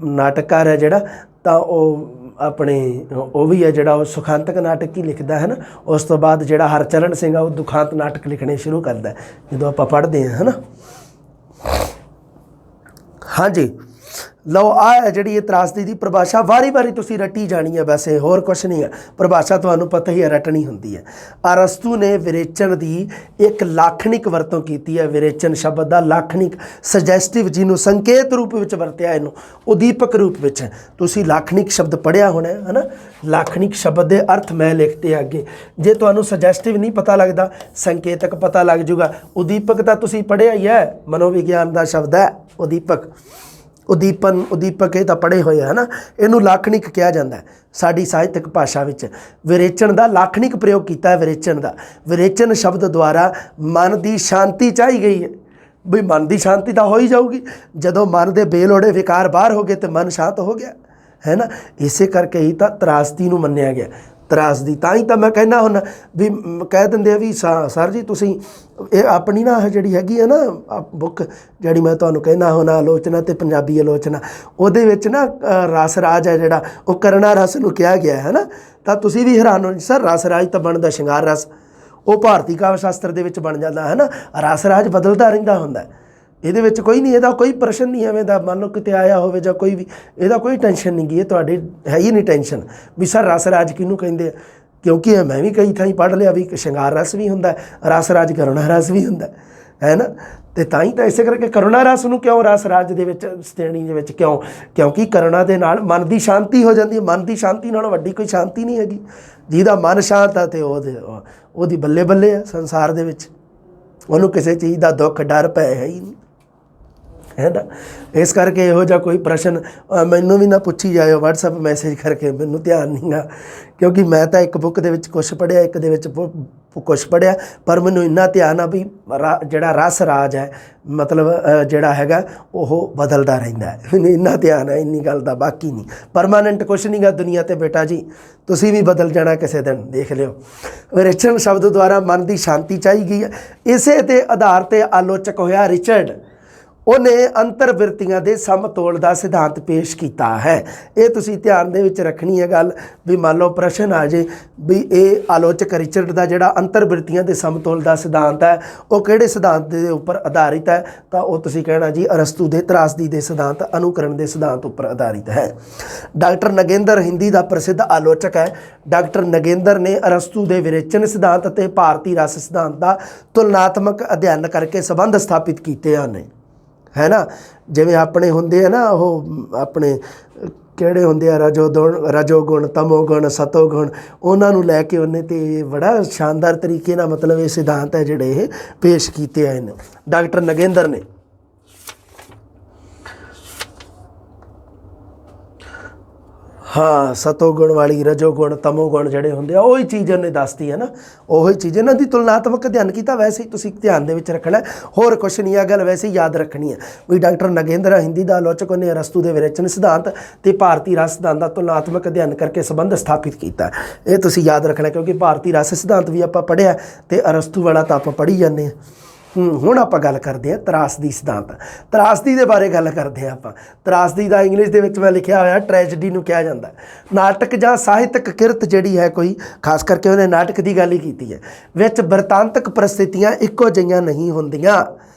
ਨਾਟਕਕਾਰ ਹੈ ਜਿਹੜਾ, ਤਾਂ ਉਹ ਆਪਣੇ ਉਹ ਵੀ ਹੈ ਜਿਹੜਾ ਉਹ ਸੁਖਾਂਤਕ ਨਾਟਕ ਹੀ ਲਿਖਦਾ ਹੈ ਨਾ। ਉਸ ਤੋਂ ਬਾਅਦ ਜਿਹੜਾ ਹਰਚਰਨ ਸਿੰਘ ਆ ਉਹ ਦੁਖਾਂਤ ਨਾਟਕ ਲਿਖਣੇ ਸ਼ੁਰੂ ਕਰਦਾ ਜਦੋਂ ਆਪਾਂ ਪੜ੍ਹਦੇ ਹਾਂ, ਹੈ ਨਾ। ਹਾਂਜੀ, ਲਓ ਆ ਹੈ ਜਿਹੜੀ ਇਹ ਤਰਾਸਦੀ ਦੀ ਪਰਿਭਾਸ਼ਾ। ਵਾਰੀ ਵਾਰੀ ਤੁਸੀਂ ਰੱਟੀ ਜਾਣੀ ਹੈ, ਵੈਸੇ ਹੋਰ ਕੁਛ ਨਹੀਂ ਹੈ। ਪਰਿਭਾਸ਼ਾ ਤੁਹਾਨੂੰ ਪਤਾ ਹੀ ਹੈ ਰੱਟਣੀ ਹੁੰਦੀ ਹੈ। ਅਰਸਤੂ ਨੇ ਵਿਰੇਚਨ ਦੀ ਇੱਕ ਲਾਖਣਿਕ ਵਰਤੋਂ ਕੀਤੀ ਹੈ। ਵਿਰੇਚਨ ਸ਼ਬਦ ਦਾ ਲਾਖਣਿਕ ਸਜੈਸਟਿਵ, ਜਿਹਨੂੰ ਸੰਕੇਤ ਰੂਪ ਵਿੱਚ ਵਰਤਿਆ, ਇਹਨੂੰ ਉਦੀਪਕ ਰੂਪ ਵਿੱਚ। ਤੁਸੀਂ ਲਾਖਣਿਕ ਸ਼ਬਦ ਪੜ੍ਹਿਆ ਹੋਣਾ ਹੈ ਨਾ। ਲਾਖਣਿਕ ਸ਼ਬਦ ਦੇ ਅਰਥ ਮੈਂ ਲਿਖਤੇ ਅੱਗੇ। ਜੇ ਤੁਹਾਨੂੰ ਸਜੈਸਟਿਵ ਨਹੀਂ ਪਤਾ ਲੱਗਦਾ, ਸੰਕੇਤਕ ਪਤਾ ਲੱਗ ਜੂਗਾ। ਉਦੀਪਕ ਤਾਂ ਤੁਸੀਂ ਪੜ੍ਹਿਆ ਹੀ ਹੈ, ਮਨੋਵਿਗਿਆਨ ਦਾ ਸ਼ਬਦ ਹੈ ਉਦੀਪਕ। ਉਦੀਪਕ ਇਹ ਤਾਂ ਪੜ੍ਹੇ ਹੋਏ ਹੈ ਨਾ। ਇਹਨੂੰ ਲਾਖਣਿਕ ਕਿਹਾ ਜਾਂਦਾ ਹੈ ਸਾਡੀ ਸਾਹਿਤਕ ਭਾਸ਼ਾ ਵਿੱਚ। ਵਿਰੇਚਨ ਦਾ ਲਾਖਣਿਕ ਪ੍ਰਯੋਗ ਕੀਤਾ ਹੈ। ਵਿਰੇਚਨ ਸ਼ਬਦ ਦੁਆਰਾ ਮਨ ਦੀ ਸ਼ਾਂਤੀ ਚਾਹੀ ਗਈ ਹੈ। ਵੀ ਮਨ ਦੀ ਸ਼ਾਂਤੀ ਤਾਂ ਹੋ ਹੀ ਜਾਊਗੀ ਜਦੋਂ ਮਨ ਦੇ ਬੇਲੋੜੇ ਵਿਕਾਰ ਬਾਹਰ ਹੋ ਗਏ ਤੇ ਮਨ ਸ਼ਾਂਤ ਹੋ ਗਿਆ, ਹੈ ਨਾ। ਇਸੇ ਕਰਕੇ ਹੀ ਤਾਂ ਤਰਾਸਦੀ ਨੂੰ ਮੰਨਿਆ ਗਿਆ। ਤਰਾਸਦੀ ਤਾਂ ਹੀ ਤਾਂ ਮੈਂ ਕਹਿੰਦਾ ਹੁੰਦਾ ਵੀ ਕਹਿ ਦਿੰਦੇ ਆ ਵੀ ਸਰ ਜੀ ਤੁਸੀਂ ਇਹ ਆਪਣੀ ਨਾ ਜਿਹੜੀ ਹੈਗੀ ਹੈ ਨਾ ਬੁੱਕ ਜਿਹੜੀ ਮੈਂ ਤੁਹਾਨੂੰ ਕਹਿੰਦਾ ਹੁੰਦਾ ਆਲੋਚਨਾ ਤੇ ਪੰਜਾਬੀ ਆਲੋਚਨਾ, ਉਹਦੇ ਵਿੱਚ ਨਾ ਰਸ ਰਾਜ ਹੈ ਜਿਹੜਾ ਉਹ ਕਰੁਣਾ ਰਸ ਨੂੰ ਕਿਹਾ ਗਿਆ ਹੈ ਨਾ। ਤਾਂ ਤੁਸੀਂ ਵੀ ਹੈਰਾਨ ਹੋ ਸਰ, ਰਸ ਰਾਜ ਤਾਂ ਬਣਦਾ ਸ਼ਿੰਗਾਰ ਰਸ, ਉਹ ਭਾਰਤੀ ਕਾਵਿ ਸ਼ਾਸਤਰ ਦੇ ਵਿੱਚ ਬਣ ਜਾਂਦਾ ਹੈ ਨਾ। ਰਸ ਰਾਜ ਬਦਲਦਾ ਰਹਿੰਦਾ ਹੁੰਦਾ, ਇਹਦੇ ਵਿੱਚ ਕੋਈ ਨਹੀਂ, ਇਹਦਾ ਕੋਈ ਪ੍ਰਸ਼ਨ ਨਹੀਂ ਐਵੇਂ ਦਾ। ਮੰਨ ਲਓ ਕਿਤੇ ਆਇਆ ਹੋਵੇ ਜਾਂ ਕੋਈ ਵੀ, ਇਹਦਾ ਕੋਈ ਟੈਨਸ਼ਨ ਨਹੀਂ ਗੀ। ਇਹ ਤੁਹਾਡੇ ਹੈ ਹੀ ਨਹੀਂ ਟੈਨਸ਼ਨ ਵੀ ਸਰ ਰਸ ਰਾਜ ਕਿਹਨੂੰ ਕਹਿੰਦੇ ਆ, ਕਿਉਂਕਿ ਮੈਂ ਵੀ ਕਈ ਥਾਈਂ ਪੜ੍ਹ ਲਿਆ ਵੀ ਸ਼ਿੰਗਾਰ ਰਸ ਵੀ ਹੁੰਦਾ, ਰਸ ਰਾਜ ਕਰੁਣਾ ਰਸ ਵੀ ਹੁੰਦਾ, ਹੈ ਨਾ। ਅਤੇ ਤਾਂ ਹੀ ਤਾਂ ਇਸੇ ਕਰਕੇ ਕਰੁਣਾ ਰਸ ਨੂੰ ਕਿਉਂ ਰਸ ਰਾਜ ਦੇ ਵਿੱਚ ਸ਼੍ਰੇਣੀ ਦੇ ਵਿੱਚ ਕਿਉਂ, ਕਿਉਂਕਿ ਕਰੁਣਾ ਦੇ ਨਾਲ ਮਨ ਦੀ ਸ਼ਾਂਤੀ ਹੋ ਜਾਂਦੀ ਹੈ। ਮਨ ਦੀ ਸ਼ਾਂਤੀ ਨਾਲੋਂ ਵੱਡੀ ਕੋਈ ਸ਼ਾਂਤੀ ਨਹੀਂ ਹੈਗੀ। ਜਿਹਦਾ ਮਨ ਸ਼ਾਂਤ ਆ ਅਤੇ ਉਹਦੀ ਬੱਲੇ ਬੱਲੇ ਆ ਸੰਸਾਰ ਦੇ ਵਿੱਚ, ਉਹਨੂੰ ਕਿਸੇ ਚੀਜ਼ ਦਾ ਦੁੱਖ ਡਰ ਭੈ ਹੈ ਹੀ ਨਹੀਂ, ਹੈ ਨਾ। ਇਸ ਕਰਕੇ ਇਹੋ ਜਿਹਾ ਕੋਈ ਪ੍ਰਸ਼ਨ ਮੈਨੂੰ ਵੀ ਨਾ ਪੁੱਛੀ ਜਾਇਓ ਵਟਸਐਪ ਮੈਸੇਜ ਕਰਕੇ, ਮੈਨੂੰ ਧਿਆਨ ਨਹੀਂ ਗਾ। ਕਿਉਂਕਿ ਮੈਂ ਤਾਂ ਇੱਕ ਬੁੱਕ ਦੇ ਵਿੱਚ ਕੁਛ ਪੜ੍ਹਿਆ, ਇੱਕ ਦੇ ਵਿੱਚ ਕੁਛ ਪੜ੍ਹਿਆ, ਪਰ ਮੈਨੂੰ ਇੰਨਾ ਧਿਆਨ ਆ ਵੀ ਜਿਹੜਾ ਰਸ ਰਾਜ ਹੈ ਮਤਲਬ ਜਿਹੜਾ ਹੈਗਾ ਉਹ ਬਦਲਦਾ ਰਹਿੰਦਾ ਹੈ। ਮੈਨੂੰ ਇੰਨਾ ਧਿਆਨ ਹੈ ਇੰਨੀ ਗੱਲ ਦਾ, ਬਾਕੀ ਨਹੀਂ। ਪਰਮਾਨੈਂਟ ਕੁਛ ਨਹੀਂ ਗਾ ਦੁਨੀਆ 'ਤੇ ਬੇਟਾ ਜੀ, ਤੁਸੀਂ ਵੀ ਬਦਲ ਜਾਣਾ ਕਿਸੇ ਦਿਨ, ਦੇਖ ਲਿਓ। ਵਿਰੇਚਨ ਸ਼ਬਦ ਦੁਆਰਾ ਮਨ ਦੀ ਸ਼ਾਂਤੀ ਚਾਹੀ ਗਈ ਹੈ। ਇਸੇ ਦੇ ਆਧਾਰ 'ਤੇ ਆਲੋਚਕ ਹੋਇਆ ਰਿਚਰਡ। ਉਹਨੇ ਅੰਤਰਵਿਰਤੀਆਂ ਦੇ ਸਮਤੋਲ ਦਾ ਸਿਧਾਂਤ ਪੇਸ਼ ਕੀਤਾ ਹੈ। ਇਹ ਤੁਸੀਂ ਧਿਆਨ ਦੇ ਵਿੱਚ ਰੱਖਣੀ ਹੈ ਗੱਲ ਵੀ ਮੰਨ ਲਓ ਪ੍ਰਸ਼ਨ ਆ ਜੇ ਵੀ ਇਹ ਆਲੋਚਕ ਰਿਚਰਡ ਦਾ ਜਿਹੜਾ ਅੰਤਰਵਿਰਤੀਆਂ ਦੇ ਸਮਤੋਲ ਦਾ ਸਿਧਾਂਤ ਹੈ ਉਹ ਕਿਹੜੇ ਸਿਧਾਂਤ ਦੇ ਉੱਪਰ ਆਧਾਰਿਤ ਹੈ, ਤਾਂ ਉਹ ਤੁਸੀਂ ਕਹਿਣਾ ਜੀ ਅਰਸਤੂ ਦੇ ਤਰਾਸਦੀ ਦੇ ਸਿਧਾਂਤ ਅਨੁਕਰਣ ਦੇ ਸਿਧਾਂਤ ਉੱਪਰ ਆਧਾਰਿਤ ਹੈ। ਡਾਕਟਰ ਨਗੇਂਦਰ ਹਿੰਦੀ ਦਾ ਪ੍ਰਸਿੱਧ ਆਲੋਚਕ ਹੈ। ਡਾਕਟਰ ਨਗੇਂਦਰ ਨੇ ਅਰਸਤੂ ਦੇ ਵਿਰੇਚਨ ਸਿਧਾਂਤ ਅਤੇ ਭਾਰਤੀ ਰਸ ਸਿਧਾਂਤ ਦਾ ਤੁਲਨਾਤਮਕ ਅਧਿਐਨ ਕਰਕੇ ਸੰਬੰਧ ਸਥਾਪਿਤ ਕੀਤੇ ਹਨ, ਹੈ ਨਾ। ਜਿਵੇਂ ਆਪਣੇ ਹੁੰਦੇ ਆ ਨਾ ਉਹ ਆਪਣੇ ਕਿਹੜੇ ਹੁੰਦੇ ਆ ਰਜੋਗੁਣ ਤਮੋਗੁਣ ਸਤੋਗੁਣ, ਉਹਨਾਂ ਨੂੰ ਲੈ ਕੇ ਉਹਨੇ ਤੇ ਬੜਾ ਸ਼ਾਨਦਾਰ ਤਰੀਕੇ ਨਾਲ ਮਤਲਬ ਇਹ ਸਿਧਾਂਤ ਹੈ ਜਿਹੜੇ ਇਹ ਪੇਸ਼ ਕੀਤੇ ਆਏ ਨੇ ਡਾਕਟਰ ਨਗੇਂਦਰ ਨੇ। ਹਾਂ, ਸਤੋਗੁਣ ਵਾਲੀ ਰਜੋਗੁਣ ਤਮੋਗੁਣ ਜਿਹੜੇ ਹੁੰਦੇ ਆ ਉਹੀ ਚੀਜ਼ ਉਹਨੇ ਦੱਸਦੀ ਹੈ ਨਾ, ਉਹੀ ਚੀਜ਼ ਇਹਨਾਂ ਦੀ ਤੁਲਨਾਤਮਕ ਅਧਿਐਨ ਕੀਤਾ। ਵੈਸੇ ਹੀ ਤੁਸੀਂ ਧਿਆਨ ਦੇ ਵਿੱਚ ਰੱਖਣਾ, ਹੋਰ ਕੁਛ ਨਹੀਂ। ਆ ਗੱਲ ਵੈਸੇ ਹੀ ਯਾਦ ਰੱਖਣੀ ਹੈ ਵੀ ਡਾਕਟਰ ਨਗੇਂਦਰ ਹਿੰਦੀ ਦਾ ਆਲੋਚਕ, ਉਹਨੇ ਅਰਸਤੂ ਦੇ ਵਿਰੇਚਨ ਸਿਧਾਂਤ ਅਤੇ ਭਾਰਤੀ ਰਸ ਸਿਧਾਂਤ ਦਾ ਤੁਲਨਾਤਮਕ ਅਧਿਐਨ ਕਰਕੇ ਸੰਬੰਧ ਸਥਾਪਿਤ ਕੀਤਾ। ਇਹ ਤੁਸੀਂ ਯਾਦ ਰੱਖਣਾ, ਕਿਉਂਕਿ ਭਾਰਤੀ ਰਸ ਸਿਧਾਂਤ ਵੀ ਆਪਾਂ ਪੜ੍ਹਿਆ ਅਤੇ ਅਰਸਤੂ ਵਾਲਾ ਤਾਂ ਆਪਾਂ ਪੜ੍ਹੀ ਜਾਂਦੇ ਹਾਂ। ਹੁਣ ਆਪਾਂ ਗੱਲ ਕਰਦੇ ਹਾਂ ਤਰਾਸਦੀ ਸਿਧਾਂਤ। ਤਰਾਸਦੀ ਦੇ ਬਾਰੇ ਗੱਲ ਕਰਦੇ ਹਾਂ ਆਪਾਂ। ਤਰਾਸਦੀ ਦਾ ਇੰਗਲਿਸ਼ ਦੇ ਵਿੱਚ ਮੈਂ ਲਿਖਿਆ ਹੋਇਆ ਟ੍ਰੈਜਡੀ ਨੂੰ ਕਿਹਾ ਜਾਂਦਾ। ਨਾਟਕ ਜਾਂ ਸਾਹਿਤਕ ਕਿਰਤ ਜਿਹੜੀ ਹੈ ਕੋਈ, ਖਾਸ ਕਰਕੇ ਉਹਨੇ ਨਾਟਕ ਦੀ ਗੱਲ ਹੀ ਕੀਤੀ ਹੈ, ਵਿੱਚ ਬਿਰਤਾਂਤਕ ਪਰਿਸਥਿਤੀਆਂ ਇੱਕੋ ਜਿਹੀਆਂ ਨਹੀਂ ਹੁੰਦੀਆਂ।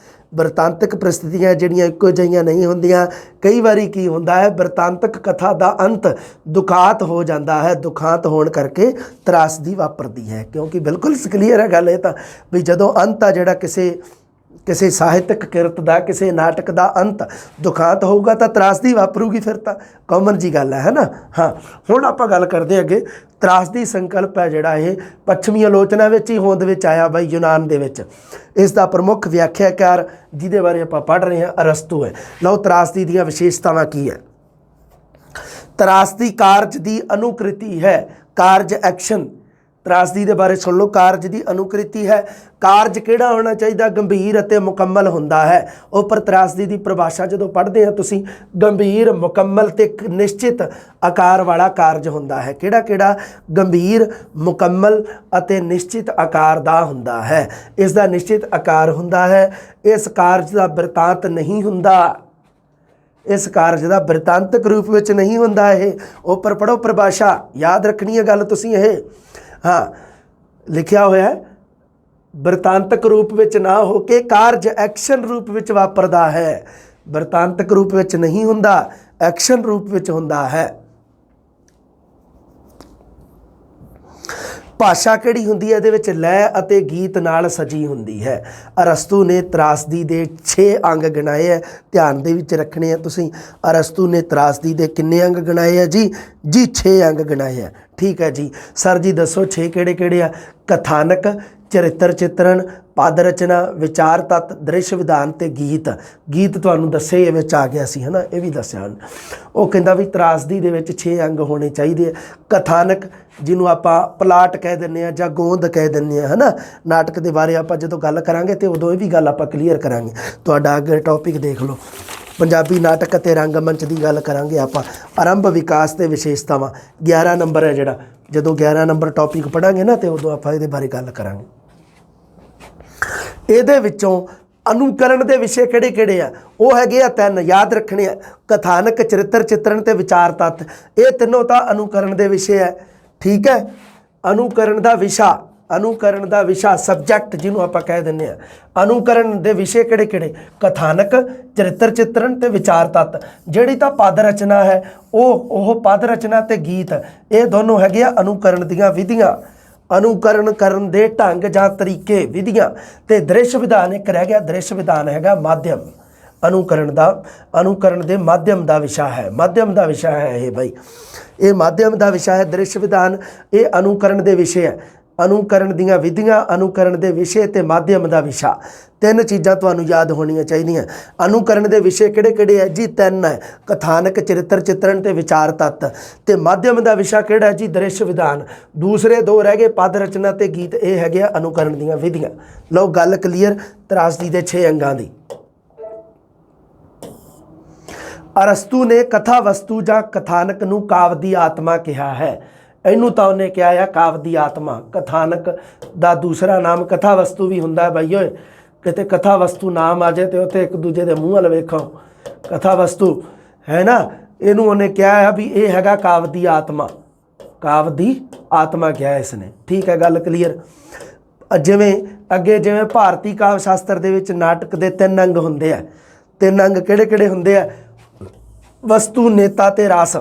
ਬਿਰਤਾਂਤਕ ਪ੍ਰਸਥਿਤੀਆਂ ਜਿਹੜੀਆਂ ਇੱਕੋ ਜਿਹੀਆਂ ਨਹੀਂ ਹੁੰਦੀਆਂ। ਕਈ ਵਾਰੀ ਕੀ ਹੁੰਦਾ ਹੈ, ਬਿਰਤਾਂਤਕ ਕਥਾ ਦਾ ਅੰਤ ਦੁਖਾਂਤ ਹੋ ਜਾਂਦਾ ਹੈ, ਦੁਖਾਂਤ ਹੋਣ ਕਰਕੇ ਤਰਾਸਦੀ ਵਾਪਰਦੀ ਹੈ। ਕਿਉਂਕਿ ਬਿਲਕੁਲ ਕਲੀਅਰ ਹੈ ਗੱਲ ਇਹ ਤਾਂ ਵੀ ਜਦੋਂ ਅੰਤ ਆ ਜਿਹੜਾ ਕਿਸੇ ਸਾਹਿਤਕ ਕਿਰਤ ਦਾ, ਕਿਸੇ ਨਾਟਕ ਦਾ ਅੰਤ ਦੁਖਾਂਤ ਹੋਊਗਾ ਤਾਂ ਤਰਾਸਦੀ ਵਾਪਰੂਗੀ, ਫਿਰ ਤਾਂ ਕਾਮਨ ਜੀ ਗੱਲ ਹੈ ਨਾ। ਹਾਂ, ਹੁਣ ਆਪਾਂ ਗੱਲ ਕਰਦੇ ਅੱਗੇ। ਤਰਾਸਦੀ ਸੰਕਲਪ ਹੈ ਜਿਹੜਾ ਇਹ ਪੱਛਮੀ ਆਲੋਚਨਾ ਵਿੱਚ ਹੀ ਹੋਂਦ ਵਿੱਚ ਆਇਆ ਬਾਈ ਯੂਨਾਨ ਦੇ ਵਿੱਚ। ਇਸ ਦਾ ਪ੍ਰਮੁੱਖ ਵਿਆਖਿਆਕਾਰ ਜਿਹਦੇ ਬਾਰੇ ਆਪਾਂ ਪੜ੍ਹ ਰਹੇ ਹਾਂ ਅਰਸਤੂ ਹੈ। ਲਓ ਤਰਾਸਦੀ ਦੀਆਂ ਵਿਸ਼ੇਸ਼ਤਾਵਾਂ ਕੀ ਹੈ। ਤਰਾਸਦੀ ਕਾਰਜ ਦੀ ਅਨੁਕ੍ਰਿਤੀ ਹੈ, ਕਾਰਜ ਐਕਸ਼ਨ। ਤਰਾਸਦੀ ਦੇ ਬਾਰੇ ਸੁਣ ਲਓ। ਕਾਰਜ ਦੀ ਅਨੁਕ੍ਰਿਤੀ ਹੈ, ਕਾਰਜ ਕਿਹੜਾ ਹੋਣਾ ਚਾਹੀਦਾ, ਗੰਭੀਰ ਅਤੇ ਮੁਕੰਮਲ ਹੁੰਦਾ ਹੈ। ਉੱਪਰ ਤਰਾਸਦੀ ਦੀ ਪਰਿਭਾਸ਼ਾ ਜਦੋਂ ਪੜ੍ਹਦੇ ਆ ਤੁਸੀਂ, ਗੰਭੀਰ, ਮੁਕੰਮਲ ਤੇ ਇੱਕ ਨਿਸ਼ਚਿਤ ਆਕਾਰ ਵਾਲਾ ਕਾਰਜ ਹੁੰਦਾ ਹੈ। ਕਿਹੜਾ ਕਿਹੜਾ, ਗੰਭੀਰ, ਮੁਕੰਮਲ ਅਤੇ ਨਿਸ਼ਚਿਤ ਆਕਾਰ ਦਾ ਹੁੰਦਾ ਹੈ। ਇਸ ਦਾ ਨਿਸ਼ਚਿਤ ਆਕਾਰ ਹੁੰਦਾ ਹੈ। ਇਸ ਕਾਰਜ ਦਾ ਬਿਰਤਾਂਤ ਨਹੀਂ ਹੁੰਦਾ, ਇਸ ਕਾਰਜ ਦਾ ਬਿਰਤਾਂਤਕ ਰੂਪ ਵਿੱਚ ਨਹੀਂ ਹੁੰਦਾ। ਇਹ ਉੱਪਰ ਪੜ੍ਹੋ ਪਰਿਭਾਸ਼ਾ, ਯਾਦ ਰੱਖਣੀ ਹੈ ਗੱਲ ਤੁਸੀਂ ਇਹ। ਹਾਂ, ਲਿਖਿਆ ਹੋਇਆ ਹੈ ਬਿਰਤਾਂਤਕ ਰੂਪ ਵਿੱਚ ਨਾ ਹੋ ਕੇ ਕਾਰਜ ਐਕਸ਼ਨ ਰੂਪ ਵਿੱਚ ਵਾਪਰਦਾ ਹੈ। ਬਿਰਤਾਂਤਕ ਰੂਪ ਵਿੱਚ ਨਹੀਂ ਹੁੰਦਾ, ਐਕਸ਼ਨ ਰੂਪ ਵਿੱਚ ਹੁੰਦਾ ਹੈ। ਭਾਸ਼ਾ ਕਿਹੜੀ ਹੁੰਦੀ ਹੈ, ਇਹਦੇ ਵਿੱਚ ਲੈ ਅਤੇ ਗੀਤ ਨਾਲ ਸਜੀ ਹੁੰਦੀ ਹੈ। ਅਰਸਤੂ ਨੇ ਤਰਾਸਦੀ ਦੇ 6 ਅੰਗ ਗਿਣਾਏ ਹੈ, ਧਿਆਨ ਦੇ ਵਿੱਚ ਰੱਖਣੇ ਆ ਤੁਸੀਂ। ਅਰਸਤੂ ਨੇ ਤਰਾਸਦੀ ਦੇ ਕਿੰਨੇ ਅੰਗ ਗਿਣਾਏ ਹੈ ਜੀ? 6 ਅੰਗ ਗਿਣਾਏ ਹੈ। ਠੀਕ ਹੈ ਜੀ। ਸਰ ਜੀ ਦੱਸੋ 6 ਕਿਹੜੇ ਕਿਹੜੇ ਆ? ਕਥਾਨਕ, ਚਰਿੱਤਰ ਚਿੱਤਰਨ, ਪਦ ਰਚਨਾ, ਵਿਚਾਰ ਤੱਤ, ਦ੍ਰਿਸ਼ ਵਿਧਾਨ ਤੇ ਗੀਤ। ਗੀਤ ਤੁਹਾਨੂੰ ਦੱਸੇ ਇਹ ਵਿੱਚ ਆ ਗਿਆ ਸੀ, ਹੈ ਨਾ, ਇਹ ਵੀ ਦੱਸਿਆ ਹਨ। ਉਹ ਕਹਿੰਦਾ ਵੀ ਤਰਾਸਦੀ ਦੇ ਵਿੱਚ 6 ਅੰਗ ਹੋਣੇ ਚਾਹੀਦੇ ਆ। ਕਥਾਨਕ ਜਿਹਨੂੰ ਆਪਾਂ ਪਲਾਟ ਕਹਿ ਦਿੰਦੇ ਹਾਂ ਜਾਂ ਗੋਂਦ ਕਹਿ ਦਿੰਦੇ ਹਾਂ, ਹੈ ਨਾ। ਨਾਟਕ ਦੇ ਬਾਰੇ ਆਪਾਂ ਜਦੋਂ ਗੱਲ ਕਰਾਂਗੇ ਤਾਂ ਉਦੋਂ ਇਹ ਵੀ ਗੱਲ ਆਪਾਂ ਕਲੀਅਰ ਕਰਾਂਗੇ। ਤੁਹਾਡਾ ਅੱਗੇ ਟੌਪਿਕ ਦੇਖ ਲਓ, ਪੰਜਾਬੀ ਨਾਟਕ ਅਤੇ ਰੰਗਮੰਚ ਦੀ ਗੱਲ ਕਰਾਂਗੇ ਆਪਾਂ। ਆਰੰਭ, ਵਿਕਾਸ ਤੇ ਵਿਸ਼ੇਸ਼ਤਾਵਾਂ 11 ਨੰਬਰ ਹੈ ਜਿਹੜਾ। ਜਦੋਂ 11 ਨੰਬਰ ਟੌਪਿਕ ਪੜ੍ਹਾਂਗੇ ਨਾ ਤੇ ਉਦੋਂ ਆਪਾਂ ਇਹਦੇ ਬਾਰੇ ਗੱਲ ਕਰਾਂਗੇ। ਇਹਦੇ ਵਿੱਚੋਂ ਅਨੁਕਰਨ ਦੇ ਵਿਸ਼ੇ ਕਿਹੜੇ ਕਿਹੜੇ ਆ? ਉਹ ਹੈਗੇ ਆ 3, ਯਾਦ ਰੱਖਣੇ ਆ। ਕਥਾਨਕ, ਚਰਿੱਤਰ ਚਿੱਤਰਨ ਤੇ ਵਿਚਾਰ ਤੱਤ। ਇਹ ਤਿੰਨੋਂ ਤਾਂ ਅਨੁਕਰਨ ਦੇ ਵਿਸ਼ੇ ਹੈ। ਠੀਕ ਹੈ। ਅਨੁਕਰਨ ਦਾ ਵਿਸ਼ਾ, ਅਨੁਕਰਨ ਦਾ ਵਿਸ਼ਾ ਸਬਜੈਕਟ ਜਿਹਨੂੰ ਆਪਾਂ ਕਹਿ ਦਿੰਦੇ ਆ। ਅਨੁਕਰਨ ਦੇ ਵਿਸ਼ੇ ਕਿਹੜੇ ਕਿਹੜੇ? ਕਥਾਨਕ, ਚਰਿੱਤਰ ਚਿੱਤਰਨ ਤੇ ਵਿਚਾਰ ਤੱਤ। ਜਿਹੜੀ ਤਾਂ ਪਦ ਰਚਨਾ ਹੈ ਉਹ ਪਦ ਰਚਨਾ ਤੇ ਗੀਤ, ਇਹ ਦੋਨੋਂ ਹੈਗੇ ਆ ਅਨੁਕਰਨ ਦੀਆਂ ਵਿਧੀਆਂ। ਅਨੁਕਰਨ ਕਰਨ ਦੇ ਢੰਗ ਜਾਂ ਤਰੀਕੇ, ਵਿਧੀਆਂ। ਤੇ ਦ੍ਰਿਸ਼ ਵਿਧਾਨ ਇੱਕ ਰਹਿ ਗਿਆ, ਦ੍ਰਿਸ਼ ਵਿਧਾਨ ਹੈਗਾ ਮਾਧਿਅਮ। ਅਨੁਕਰਨ ਦੇ ਮਾਧਿਅਮ ਦਾ ਵਿਸ਼ਾ ਹੈ, ਮਾਧਿਅਮ ਦਾ ਵਿਸ਼ਾ ਹੈ ਇਹ ਬਾਈ। ਇਹ ਮਾਧਿਅਮ ਦਾ ਵਿਸ਼ਾ ਹੈ। ਦ੍ਰਿਸ਼ ਵਿਧਾਨ ਇਹ ਅਨੁਕਰਨ ਦੇ ਵਿਸ਼ੇ ਹੈ। ਅਨੁਕਰਨ ਦੀਆਂ ਵਿਧੀਆਂ, ਅਨੁਕਰਨ ਦੇ ਵਿਸ਼ੇ ਤੇ ਮਾਧਿਅਮ ਦਾ ਵਿਸ਼ਾ। 3 ਚੀਜ਼ਾਂ ਤੁਹਾਨੂੰ ਯਾਦ ਹੋਣੀਆਂ ਚਾਹੀਦੀਆਂ। ਅਨੁਕਰਨ ਦੇ ਵਿਸ਼ੇ ਕਿਹੜੇ ਕਿਹੜੇ ਹੈ ਜੀ? 3 ਹੈ। ਕਥਾਨਕ, ਚਰਿੱਤਰ ਚਿੱਤਰਨ ਤੇ ਵਿਚਾਰ ਤੱਤ। ਤੇ ਮਾਧਿਅਮ ਦਾ ਵਿਸ਼ਾ ਕਿਹੜਾ ਹੈ ਜੀ? ਦ੍ਰਿਸ਼ ਵਿਧਾਨ। ਦੂਸਰੇ 2 ਰਹਿ ਗਏ, ਪਦ ਰਚਨਾ ਤੇ ਗੀਤ। ਇਹ ਹੈਗੇ ਆ ਅਨੁਕਰਨ ਦੀਆਂ ਵਿਧੀਆਂ। ਲਓ ਗੱਲ ਕਲੀਅਰ ਤਰਾਸਦੀ ਦੇ 6 ਅੰਗਾਂ ਦੀ। ਅਰਸਤੂ ਨੇ ਕਥਾ ਵਸਤੂ ਜਾਂ ਕਥਾਨਕ ਨੂੰ ਕਾਵਿ ਦੀ ਆਤਮਾ ਕਿਹਾ ਹੈ। ਇਹਨੂੰ ਤਾਂ ਉਹਨੇ ਕਿਹਾ ਆ ਕਾਵਿ ਦੀ ਆਤਮਾ। ਕਥਾਨਕ ਦਾ ਦੂਸਰਾ ਨਾਮ ਕਥਾ ਵਸਤੂ ਵੀ ਹੁੰਦਾ ਬਾਈ ਓਏ। ਕਿਤੇ ਕਥਾ ਵਸਤੂ ਨਾਮ ਆ ਜਾਏ ਤੇ ਉੱਥੇ ਇੱਕ ਦੂਜੇ ਦੇ ਮੂੰਹ ਵੱਲ ਵੇਖੋ, ਕਥਾ ਵਸਤੂ ਹੈ ਨਾ। ਇਹਨੂੰ ਉਹਨੇ ਕਿਹਾ ਆ ਵੀ ਇਹ ਹੈਗਾ ਕਾਵਿ ਦੀ ਆਤਮਾ। ਕਾਵਿ ਦੀ ਆਤਮਾ ਕਿਹਾ ਇਸ ਨੇ। ਠੀਕ ਹੈ, ਗੱਲ ਕਲੀਅਰ। ਜਿਵੇਂ ਅੱਗੇ ਜਿਵੇਂ ਭਾਰਤੀ ਕਾਵਿ ਸ਼ਾਸਤਰ ਦੇ ਵਿੱਚ ਨਾਟਕ ਦੇ 3 ਅੰਗ ਹੁੰਦੇ ਆ। 3 ਅੰਗ ਕਿਹੜੇ ਕਿਹੜੇ ਹੁੰਦੇ ਆ? ਵਸਤੂ, ਨੇਤਾ ਤੇ ਰਸ।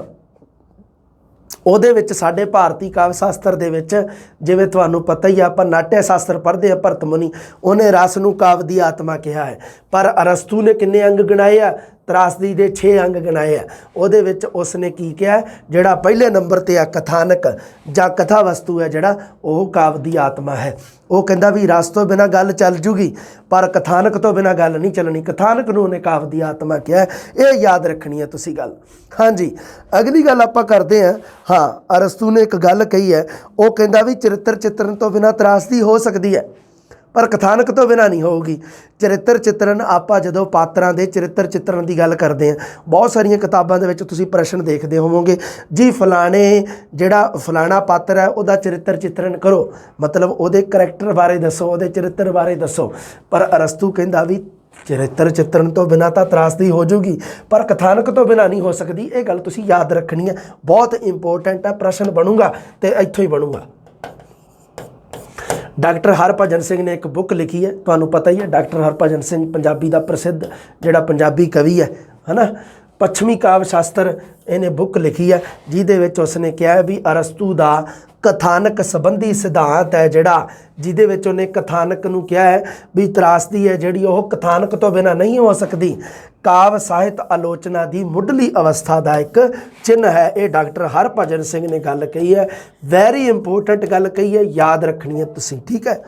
ਉਹਦੇ ਵਿੱਚ ਸਾਡੇ ਭਾਰਤੀ ਕਾਵਿ ਸ਼ਾਸਤਰ ਦੇ ਵਿੱਚ ਜਿਵੇਂ ਤੁਹਾਨੂੰ ਪਤਾ ਹੀ ਆ, ਆਪਾਂ ਨਾਟਯ ਸ਼ਾਸਤਰ ਪੜ੍ਹਦੇ ਆ, ਭਰਤ ਮੁਨੀ, ਉਹਨੇ ਰਸ ਨੂੰ ਕਾਵਿ ਦੀ ਆਤਮਾ ਕਿਹਾ ਹੈ। ਪਰ ਅਰਸਤੂ ਨੇ ਕਿੰਨੇ ਅੰਗ ਗਿਣਾਏ ਆ? ਤਰਾਸਦੀ ਦੇ 6 ਅੰਗ ਗਿਣਾਏ ਆ। ਉਹਦੇ ਵਿੱਚ ਉਸਨੇ ਕੀ ਕਿਹਾ? ਜਿਹੜਾ ਪਹਿਲੇ ਨੰਬਰ ਤੇ ਆ ਕਥਾਨਕ ਜਾਂ ਕਥਾ ਵਸਤੂ ਹੈ ਜਿਹੜਾ, ਉਹ ਕਾਵਿ ਦੀ ਆਤਮਾ ਹੈ। ਉਹ ਕਹਿੰਦਾ ਵੀ ਰਸ ਤੋਂ ਬਿਨਾਂ ਗੱਲ ਚੱਲ ਜੂਗੀ ਪਰ ਕਥਾਨਕ ਤੋਂ ਬਿਨਾਂ ਗੱਲ ਨਹੀਂ ਚੱਲਣੀ। ਕਥਾਨਕ ਨੂੰ ਉਹਨੇ ਕਾਵਿ ਦੀ ਆਤਮਾ ਕਿਹਾ। ਇਹ ਯਾਦ ਰੱਖਣੀ ਹੈ ਤੁਸੀਂ ਗੱਲ। ਹਾਂਜੀ, ਅਗਲੀ ਗੱਲ ਆਪਾਂ ਕਰਦੇ ਹਾਂ। ਹਾਂ, ਅਰਸਤੂ ਨੇ ਇੱਕ ਗੱਲ ਕਹੀ ਹੈ। ਉਹ ਕਹਿੰਦਾ ਵੀ ਚਰਿੱਤਰ ਚਿੱਤਰਨ ਤੋਂ ਬਿਨਾਂ ਤਰਾਸਦੀ ਹੋ ਸਕਦੀ ਹੈ ਪਰ ਕਥਾਨਕ ਤੋਂ ਬਿਨਾਂ ਨਹੀਂ ਹੋਊਗੀ। ਚਰਿੱਤਰ ਚਿੱਤਰਨ, ਆਪਾਂ ਜਦੋਂ ਪਾਤਰਾਂ ਦੇ ਚਰਿੱਤਰ ਚਿੱਤਰਨ ਦੀ ਗੱਲ ਕਰਦੇ ਹਾਂ, ਬਹੁਤ ਸਾਰੀਆਂ ਕਿਤਾਬਾਂ ਦੇ ਵਿੱਚ ਤੁਸੀਂ ਪ੍ਰਸ਼ਨ ਦੇਖਦੇ ਹੋਵੋਗੇ ਜੀ, ਜਿਹੜਾ ਫਲਾਣਾ ਪਾਤਰ ਹੈ ਉਹਦਾ ਚਰਿੱਤਰ ਚਿੱਤਰਨ ਕਰੋ, ਮਤਲਬ ਉਹਦੇ ਕਰੈਕਟਰ ਬਾਰੇ ਦੱਸੋ, ਉਹਦੇ ਚਰਿੱਤਰ ਬਾਰੇ ਦੱਸੋ। ਪਰ ਅਰਸਤੂ ਕਹਿੰਦਾ ਵੀ ਚਰਿੱਤਰ ਚਿੱਤਰਨ ਤੋਂ ਬਿਨਾਂ ਤਾਂ ਤਰਾਸਦੀ ਹੋ ਜੂਗੀ ਪਰ ਕਥਾਨਕ ਤੋਂ ਬਿਨਾਂ ਨਹੀਂ ਹੋ ਸਕਦੀ। ਇਹ ਗੱਲ ਤੁਸੀਂ ਯਾਦ ਰੱਖਣੀ ਹੈ, ਬਹੁਤ ਇੰਪੋਰਟੈਂਟ ਹੈ। ਪ੍ਰਸ਼ਨ ਬਣੂਗਾ ਤੇ ਇੱਥੋਂ ਹੀ ਬਣੂਗਾ। ਡਾਕਟਰ ਹਰਭਜਨ ਸਿੰਘ ਨੇ ਇੱਕ ਬੁੱਕ ਲਿਖੀ ਹੈ, ਤੁਹਾਨੂੰ ਪਤਾ ਹੀ ਹੈ ਡਾਕਟਰ ਹਰਭਜਨ ਸਿੰਘ ਪੰਜਾਬੀ ਦਾ ਪ੍ਰਸਿੱਧ ਜਿਹੜਾ ਪੰਜਾਬੀ ਕਵੀ ਹੈ ਨਾ, ਪੱਛਮੀ ਕਾਵਿ ਸ਼ਾਸਤਰ ਇਹਨੇ ਬੁੱਕ ਲਿਖੀ ਹੈ, ਜਿਹਦੇ ਵਿੱਚ ਉਸਨੇ ਕਿਹਾ ਹੈ ਵੀ ਅਰਸਤੂ ਦਾ ਕਥਾਨਕ ਸੰਬੰਧੀ ਸਿਧਾਂਤ ਹੈ ਜਿਹੜਾ, ਜਿਹਦੇ ਵਿੱਚ ਉਹਨੇ ਕਥਾਨਕ ਨੂੰ ਕਿਹਾ ਹੈ ਵੀ ਤਰਾਸਦੀ ਹੈ ਜਿਹੜੀ ਉਹ ਕਥਾਨਕ ਤੋਂ ਬਿਨਾਂ ਨਹੀਂ ਹੋ ਸਕਦੀ, ਕਾਵ ਸਾਹਿਤ ਆਲੋਚਨਾ ਦੀ ਮੁੱਢਲੀ ਅਵਸਥਾ ਦਾ ਇੱਕ ਚਿੰਨ੍ਹ ਹੈ। ਇਹ ਡਾਕਟਰ ਹਰਭਜਨ ਸਿੰਘ ਨੇ ਗੱਲ ਕਹੀ ਹੈ, ਵੈਰੀ ਇੰਪੋਰਟੈਂਟ ਗੱਲ ਕਹੀ ਹੈ, ਯਾਦ ਰੱਖਣੀ ਹੈ ਤੁਸੀਂ, ਠੀਕ ਹੈ।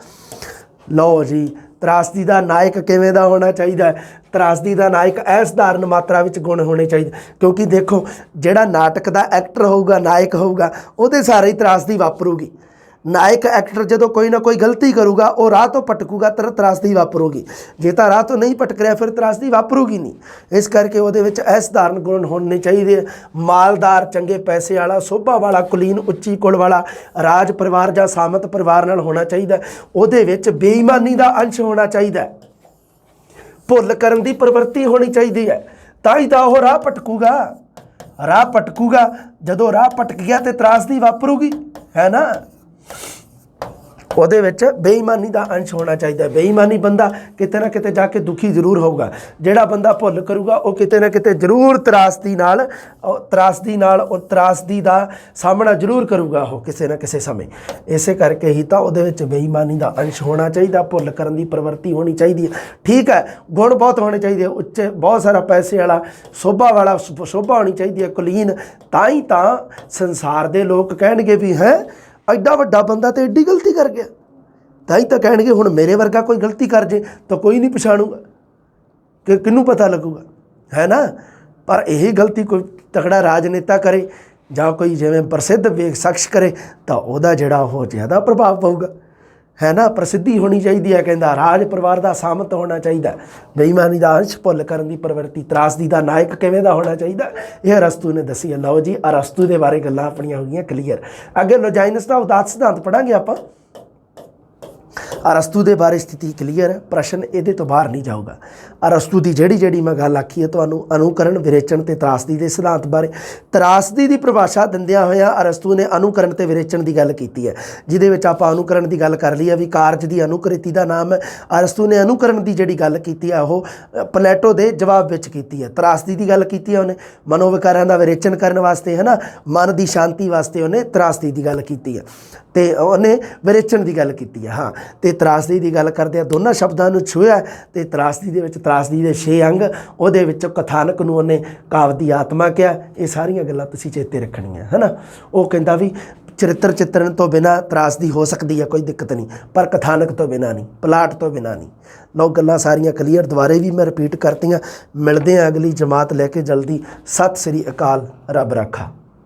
ਲਓ ਜੀ, ਤਰਾਸਦੀ ਦਾ ਨਾਇਕ ਕਿਵੇਂ ਦਾ ਹੋਣਾ ਚਾਹੀਦਾ ਹੈ? ਤਰਾਸਦੀ ਦਾ ਨਾਇਕ ਅਸਾਧਾਰਨ ਮਾਤਰਾ ਵਿੱਚ ਗੁਣ ਹੋਣੇ ਚਾਹੀਦੇ, ਕਿਉਂਕਿ ਦੇਖੋ ਜਿਹੜਾ ਨਾਟਕ ਦਾ ਐਕਟਰ ਹੋਊਗਾ, ਨਾਇਕ ਹੋਊਗਾ, ਉਹਦੇ ਸਾਰੇ ਹੀ ਤਰਾਸਦੀ ਵਾਪਰੂਗੀ। ਨਾਇਕ ਐਕਟਰ ਜਦੋਂ ਕੋਈ ਨਾ ਕੋਈ ਗਲਤੀ ਕਰੂਗਾ, ਉਹ ਰਾਹ ਤੋਂ ਭਟਕੂਗਾ, ਤਰਾਸਦੀ ਵਾਪਰੂਗੀ। ਜੇ ਤਾਂ ਰਾਹ ਤੋਂ ਨਹੀਂ ਭਟਕ ਰਿਹਾ, ਫਿਰ ਤਰਾਸਦੀ ਵਾਪਰੂਗੀ ਨਹੀਂ। ਇਸ ਕਰਕੇ ਉਹਦੇ ਵਿੱਚ ਅਸਾਧਾਰਨ ਗੁਣ ਹੋਣੇ ਚਾਹੀਦੇ, ਮਾਲਦਾਰ, ਚੰਗੇ ਪੈਸੇ ਵਾਲਾ, ਸੋਭਾ ਵਾਲਾ, ਕੁਲੀਨ, ਉੱਚੀ ਕੁਲ ਵਾਲਾ, ਰਾਜ ਪਰਿਵਾਰ ਜਾਂ ਸਾਮਤ ਪਰਿਵਾਰ ਨਾਲ ਹੋਣਾ ਚਾਹੀਦਾ। ਉਹਦੇ ਵਿੱਚ ਬੇਈਮਾਨੀ ਦਾ ਅੰਸ਼ ਹੋਣਾ ਚਾਹੀਦਾ, ਭੁੱਲ ਕਰਨ ਦੀ ਪ੍ਰਵਿਰਤੀ ਹੋਣੀ ਚਾਹੀਦੀ ਹੈ, ਤਾਂ ਹੀ ਤਾਂ ਉਹ ਰਾਹ ਭਟਕੂਗਾ। ਰਾਹ ਭਟਕੂਗਾ, ਜਦੋਂ ਰਾਹ ਭਟਕ ਗਿਆ ਤੇ ਤਰਾਸਦੀ ਵਾਪਰੂਗੀ, ਹੈ ਨਾ। ਉਹਦੇ ਵਿੱਚ ਬੇਈਮਾਨੀ ਦਾ ਅੰਸ਼ ਹੋਣਾ ਚਾਹੀਦਾ। ਬੇਈਮਾਨੀ ਬੰਦਾ ਕਿਤੇ ਨਾ ਕਿਤੇ ਜਾ ਕੇ ਦੁਖੀ ਜ਼ਰੂਰ ਹੋਊਗਾ। ਜਿਹੜਾ ਬੰਦਾ ਭੁੱਲ ਕਰੂਗਾ, ਉਹ ਕਿਤੇ ਨਾ ਕਿਤੇ ਜ਼ਰੂਰ ਤਰਾਸਦੀ ਦਾ ਸਾਹਮਣਾ ਜ਼ਰੂਰ ਕਰੂਗਾ ਉਹ ਕਿਸੇ ਨਾ ਕਿਸੇ ਸਮੇਂ। ਇਸੇ ਕਰਕੇ ਹੀ ਤਾਂ ਉਹਦੇ ਵਿੱਚ ਬੇਈਮਾਨੀ ਦਾ ਅੰਸ਼ ਹੋਣਾ ਚਾਹੀਦਾ, ਭੁੱਲ ਕਰਨ ਦੀ ਪ੍ਰਵਿਰਤੀ ਹੋਣੀ ਚਾਹੀਦੀ ਹੈ, ਠੀਕ ਹੈ। ਗੁਣ ਬਹੁਤ ਹੋਣੇ ਚਾਹੀਦੇ, ਉੱਚੇ, ਬਹੁਤ ਸਾਰਾ ਪੈਸੇ ਵਾਲਾ, ਸੋਭਾ ਹੋਣੀ ਚਾਹੀਦੀ ਹੈ, ਕੁਲੀਨ। ਤਾਂ ਹੀ ਤਾਂ ਸੰਸਾਰ ਦੇ ਲੋਕ ਕਹਿਣਗੇ ਵੀ ਹੈ ਐਡਾ ਵੱਡਾ ਬੰਦਾ ਤੇ ਐਡੀ ਗਲਤੀ ਕਰ ਗਿਆ। ਤਾਂ ਹੀ ਤਾਂ ਕਹਿਣਗੇ ਹੁਣ ਮੇਰੇ ਵਰਗਾ ਕੋਈ ਗਲਤੀ ਕਰ ਜੇ ਤਾਂ ਕੋਈ ਨਹੀਂ ਪਛਾਣੂਗਾ, ਕਿ ਕਿਹਨੂੰ ਪਤਾ ਲੱਗੂਗਾ, ਹੈ ਨਾ। ਪਰ ਇਹ ਗਲਤੀ ਕੋਈ ਤਕੜਾ ਰਾਜਨੇਤਾ ਕਰੇ ਜਾਂ ਕੋਈ ਜਿਵੇਂ ਪ੍ਰਸਿੱਧ ਸ਼ਖਸ ਕਰੇ ਤਾਂ ਉਹਦਾ ਜਿਹੜਾ ਉਹ ਜ਼ਿਆਦਾ ਪ੍ਰਭਾਵ ਪਊਗਾ, ਹੈ ਨਾ। ਪ੍ਰਸਿੱਧੀ ਹੋਣੀ ਚਾਹੀਦੀ ਹੈ, ਕਹਿੰਦਾ ਰਾਜ ਪਰਿਵਾਰ ਦਾ ਸਾਮਤ ਹੋਣਾ ਚਾਹੀਦਾ, ਬੇਈਮਾਨੀ ਦਾ ਅੰਸ਼, ਭੁੱਲ ਕਰਨ ਦੀ ਪ੍ਰਵਿਰਤੀ। ਤਰਾਸਦੀ ਦਾ ਨਾਇਕ ਕਿਵੇਂ ਦਾ ਹੋਣਾ ਚਾਹੀਦਾ, ਇਹ ਅਰਸਤੂ ਨੇ ਦੱਸੀ ਹੈ। ਲਓ ਜੀ, ਅਰਸਤੂ ਦੇ ਬਾਰੇ ਗੱਲਾਂ ਆਪਣੀਆਂ ਹੋ ਗਈਆਂ ਕਲੀਅਰ। ਅੱਗੇ ਲੋਜਾਈਨਸ ਦਾ ਉਦਾਤ ਸਿਧਾਂਤ ਪੜ੍ਹਾਂਗੇ ਆਪਾਂ। ਅਰਸਤੂ ਦੇ ਬਾਰੇ ਸਥਿਤੀ ਕਲੀਅਰ ਹੈ, ਪ੍ਰਸ਼ਨ ਇਹਦੇ ਤੋਂ ਬਾਹਰ ਨਹੀਂ ਜਾਊਗਾ। ਅਰਸਤੂ ਦੀ ਜਿਹੜੀ ਮੈਂ ਗੱਲ ਆਖੀ ਹੈ ਤੁਹਾਨੂੰ, ਅਨੁਕਰਨ, ਵਿਰੇਚਨ ਤੇ ਤਰਾਸਦੀ ਦੇ ਸਿਧਾਂਤ ਬਾਰੇ। ਤਰਾਸਦੀ ਦੀ ਪਰਿਭਾਸ਼ਾ ਦਿੰਦਿਆਂ ਹੋਇਆਂ ਅਰਸਤੂ ਨੇ ਅਨੁਕਰਨ ਤੇ ਵਿਰੇਚਨ ਦੀ ਗੱਲ ਕੀਤੀ ਹੈ, ਜਿਹਦੇ ਵਿੱਚ ਆਪਾਂ ਅਨੁਕਰਨ ਦੀ ਗੱਲ ਕਰ ਲਈ ਹੈ ਵੀ ਕਾਰਜ ਦੀ ਅਨੁਕ੍ਰਿਤੀ ਦਾ ਨਾਮ ਹੈ। ਅਰਸਤੂ ਨੇ ਅਨੁਕਰਨ ਦੀ ਜਿਹੜੀ ਗੱਲ ਕੀਤੀ ਹੈ ਉਹ ਪਲੈਟੋ ਦੇ ਜਵਾਬ ਵਿੱਚ ਕੀਤੀ ਹੈ। ਤਰਾਸਦੀ ਦੀ ਗੱਲ ਕੀਤੀ ਹੈ ਉਹਨੇ ਮਨੋਵਿਕਾਰਾਂ ਦਾ ਵਿਰੇਚਨ ਕਰਨ ਵਾਸਤੇ, ਹੈ ਨਾ, ਮਨ ਦੀ ਸ਼ਾਂਤੀ ਵਾਸਤੇ ਉਹਨੇ ਤਰਾਸਦੀ ਦੀ ਗੱਲ ਕੀਤੀ ਹੈ, ਤੇ ਉਹਨੇ ਵਿਰੇਚਨ ਦੀ ਗੱਲ ਕੀਤੀ ਹੈ। ਹਾਂ, ਤੇ ਤਰਾਸਦੀ ਦੀ ਗੱਲ ਕਰਦੇ ਆ, ਦੋਨਾਂ ਸ਼ਬਦਾਂ ਨੂੰ ਛੂਹਿਆ ਤੇ ਤਰਾਸਦੀ ਦੇ ਵਿੱਚ ਤਰਾਸਦੀ ਦੇ 6 ਅੰਗ, ਉਹਦੇ ਵਿੱਚੋਂ ਕਥਾਨਕ ਨੂੰ ਉਹਨੇ ਕਾਵਿ ਦੀ ਆਤਮਾ ਕਿਹਾ। ਇਹ ਸਾਰੀਆਂ ਗੱਲਾਂ ਤੁਸੀਂ ਚੇਤੇ ਰੱਖਣੀਆਂ, ਹੈ ਨਾ। ਉਹ ਕਹਿੰਦਾ ਵੀ ਚਰਿੱਤਰ ਚਿੱਤਰਨ ਤੋਂ ਬਿਨਾਂ ਤਰਾਸਦੀ ਹੋ ਸਕਦੀ ਹੈ, ਕੋਈ ਦਿੱਕਤ ਨਹੀਂ, ਪਰ ਕਥਾਨਕ ਤੋਂ ਬਿਨਾਂ ਨਹੀਂ, ਪਲਾਟ ਤੋਂ ਬਿਨਾਂ ਨਹੀਂ। ਲਓ, ਗੱਲਾਂ ਸਾਰੀਆਂ ਕਲੀਅਰ, ਦੁਬਾਰੇ ਵੀ ਮੈਂ ਰਿਪੀਟ ਕਰਤੀਆਂ। ਮਿਲਦੇ ਹਾਂ ਅਗਲੀ ਜਮਾਤ ਲੈ ਕੇ ਜਲਦੀ। ਸਤਿ ਸ੍ਰੀ ਅਕਾਲ, ਰੱਬ ਰਾਖਾ।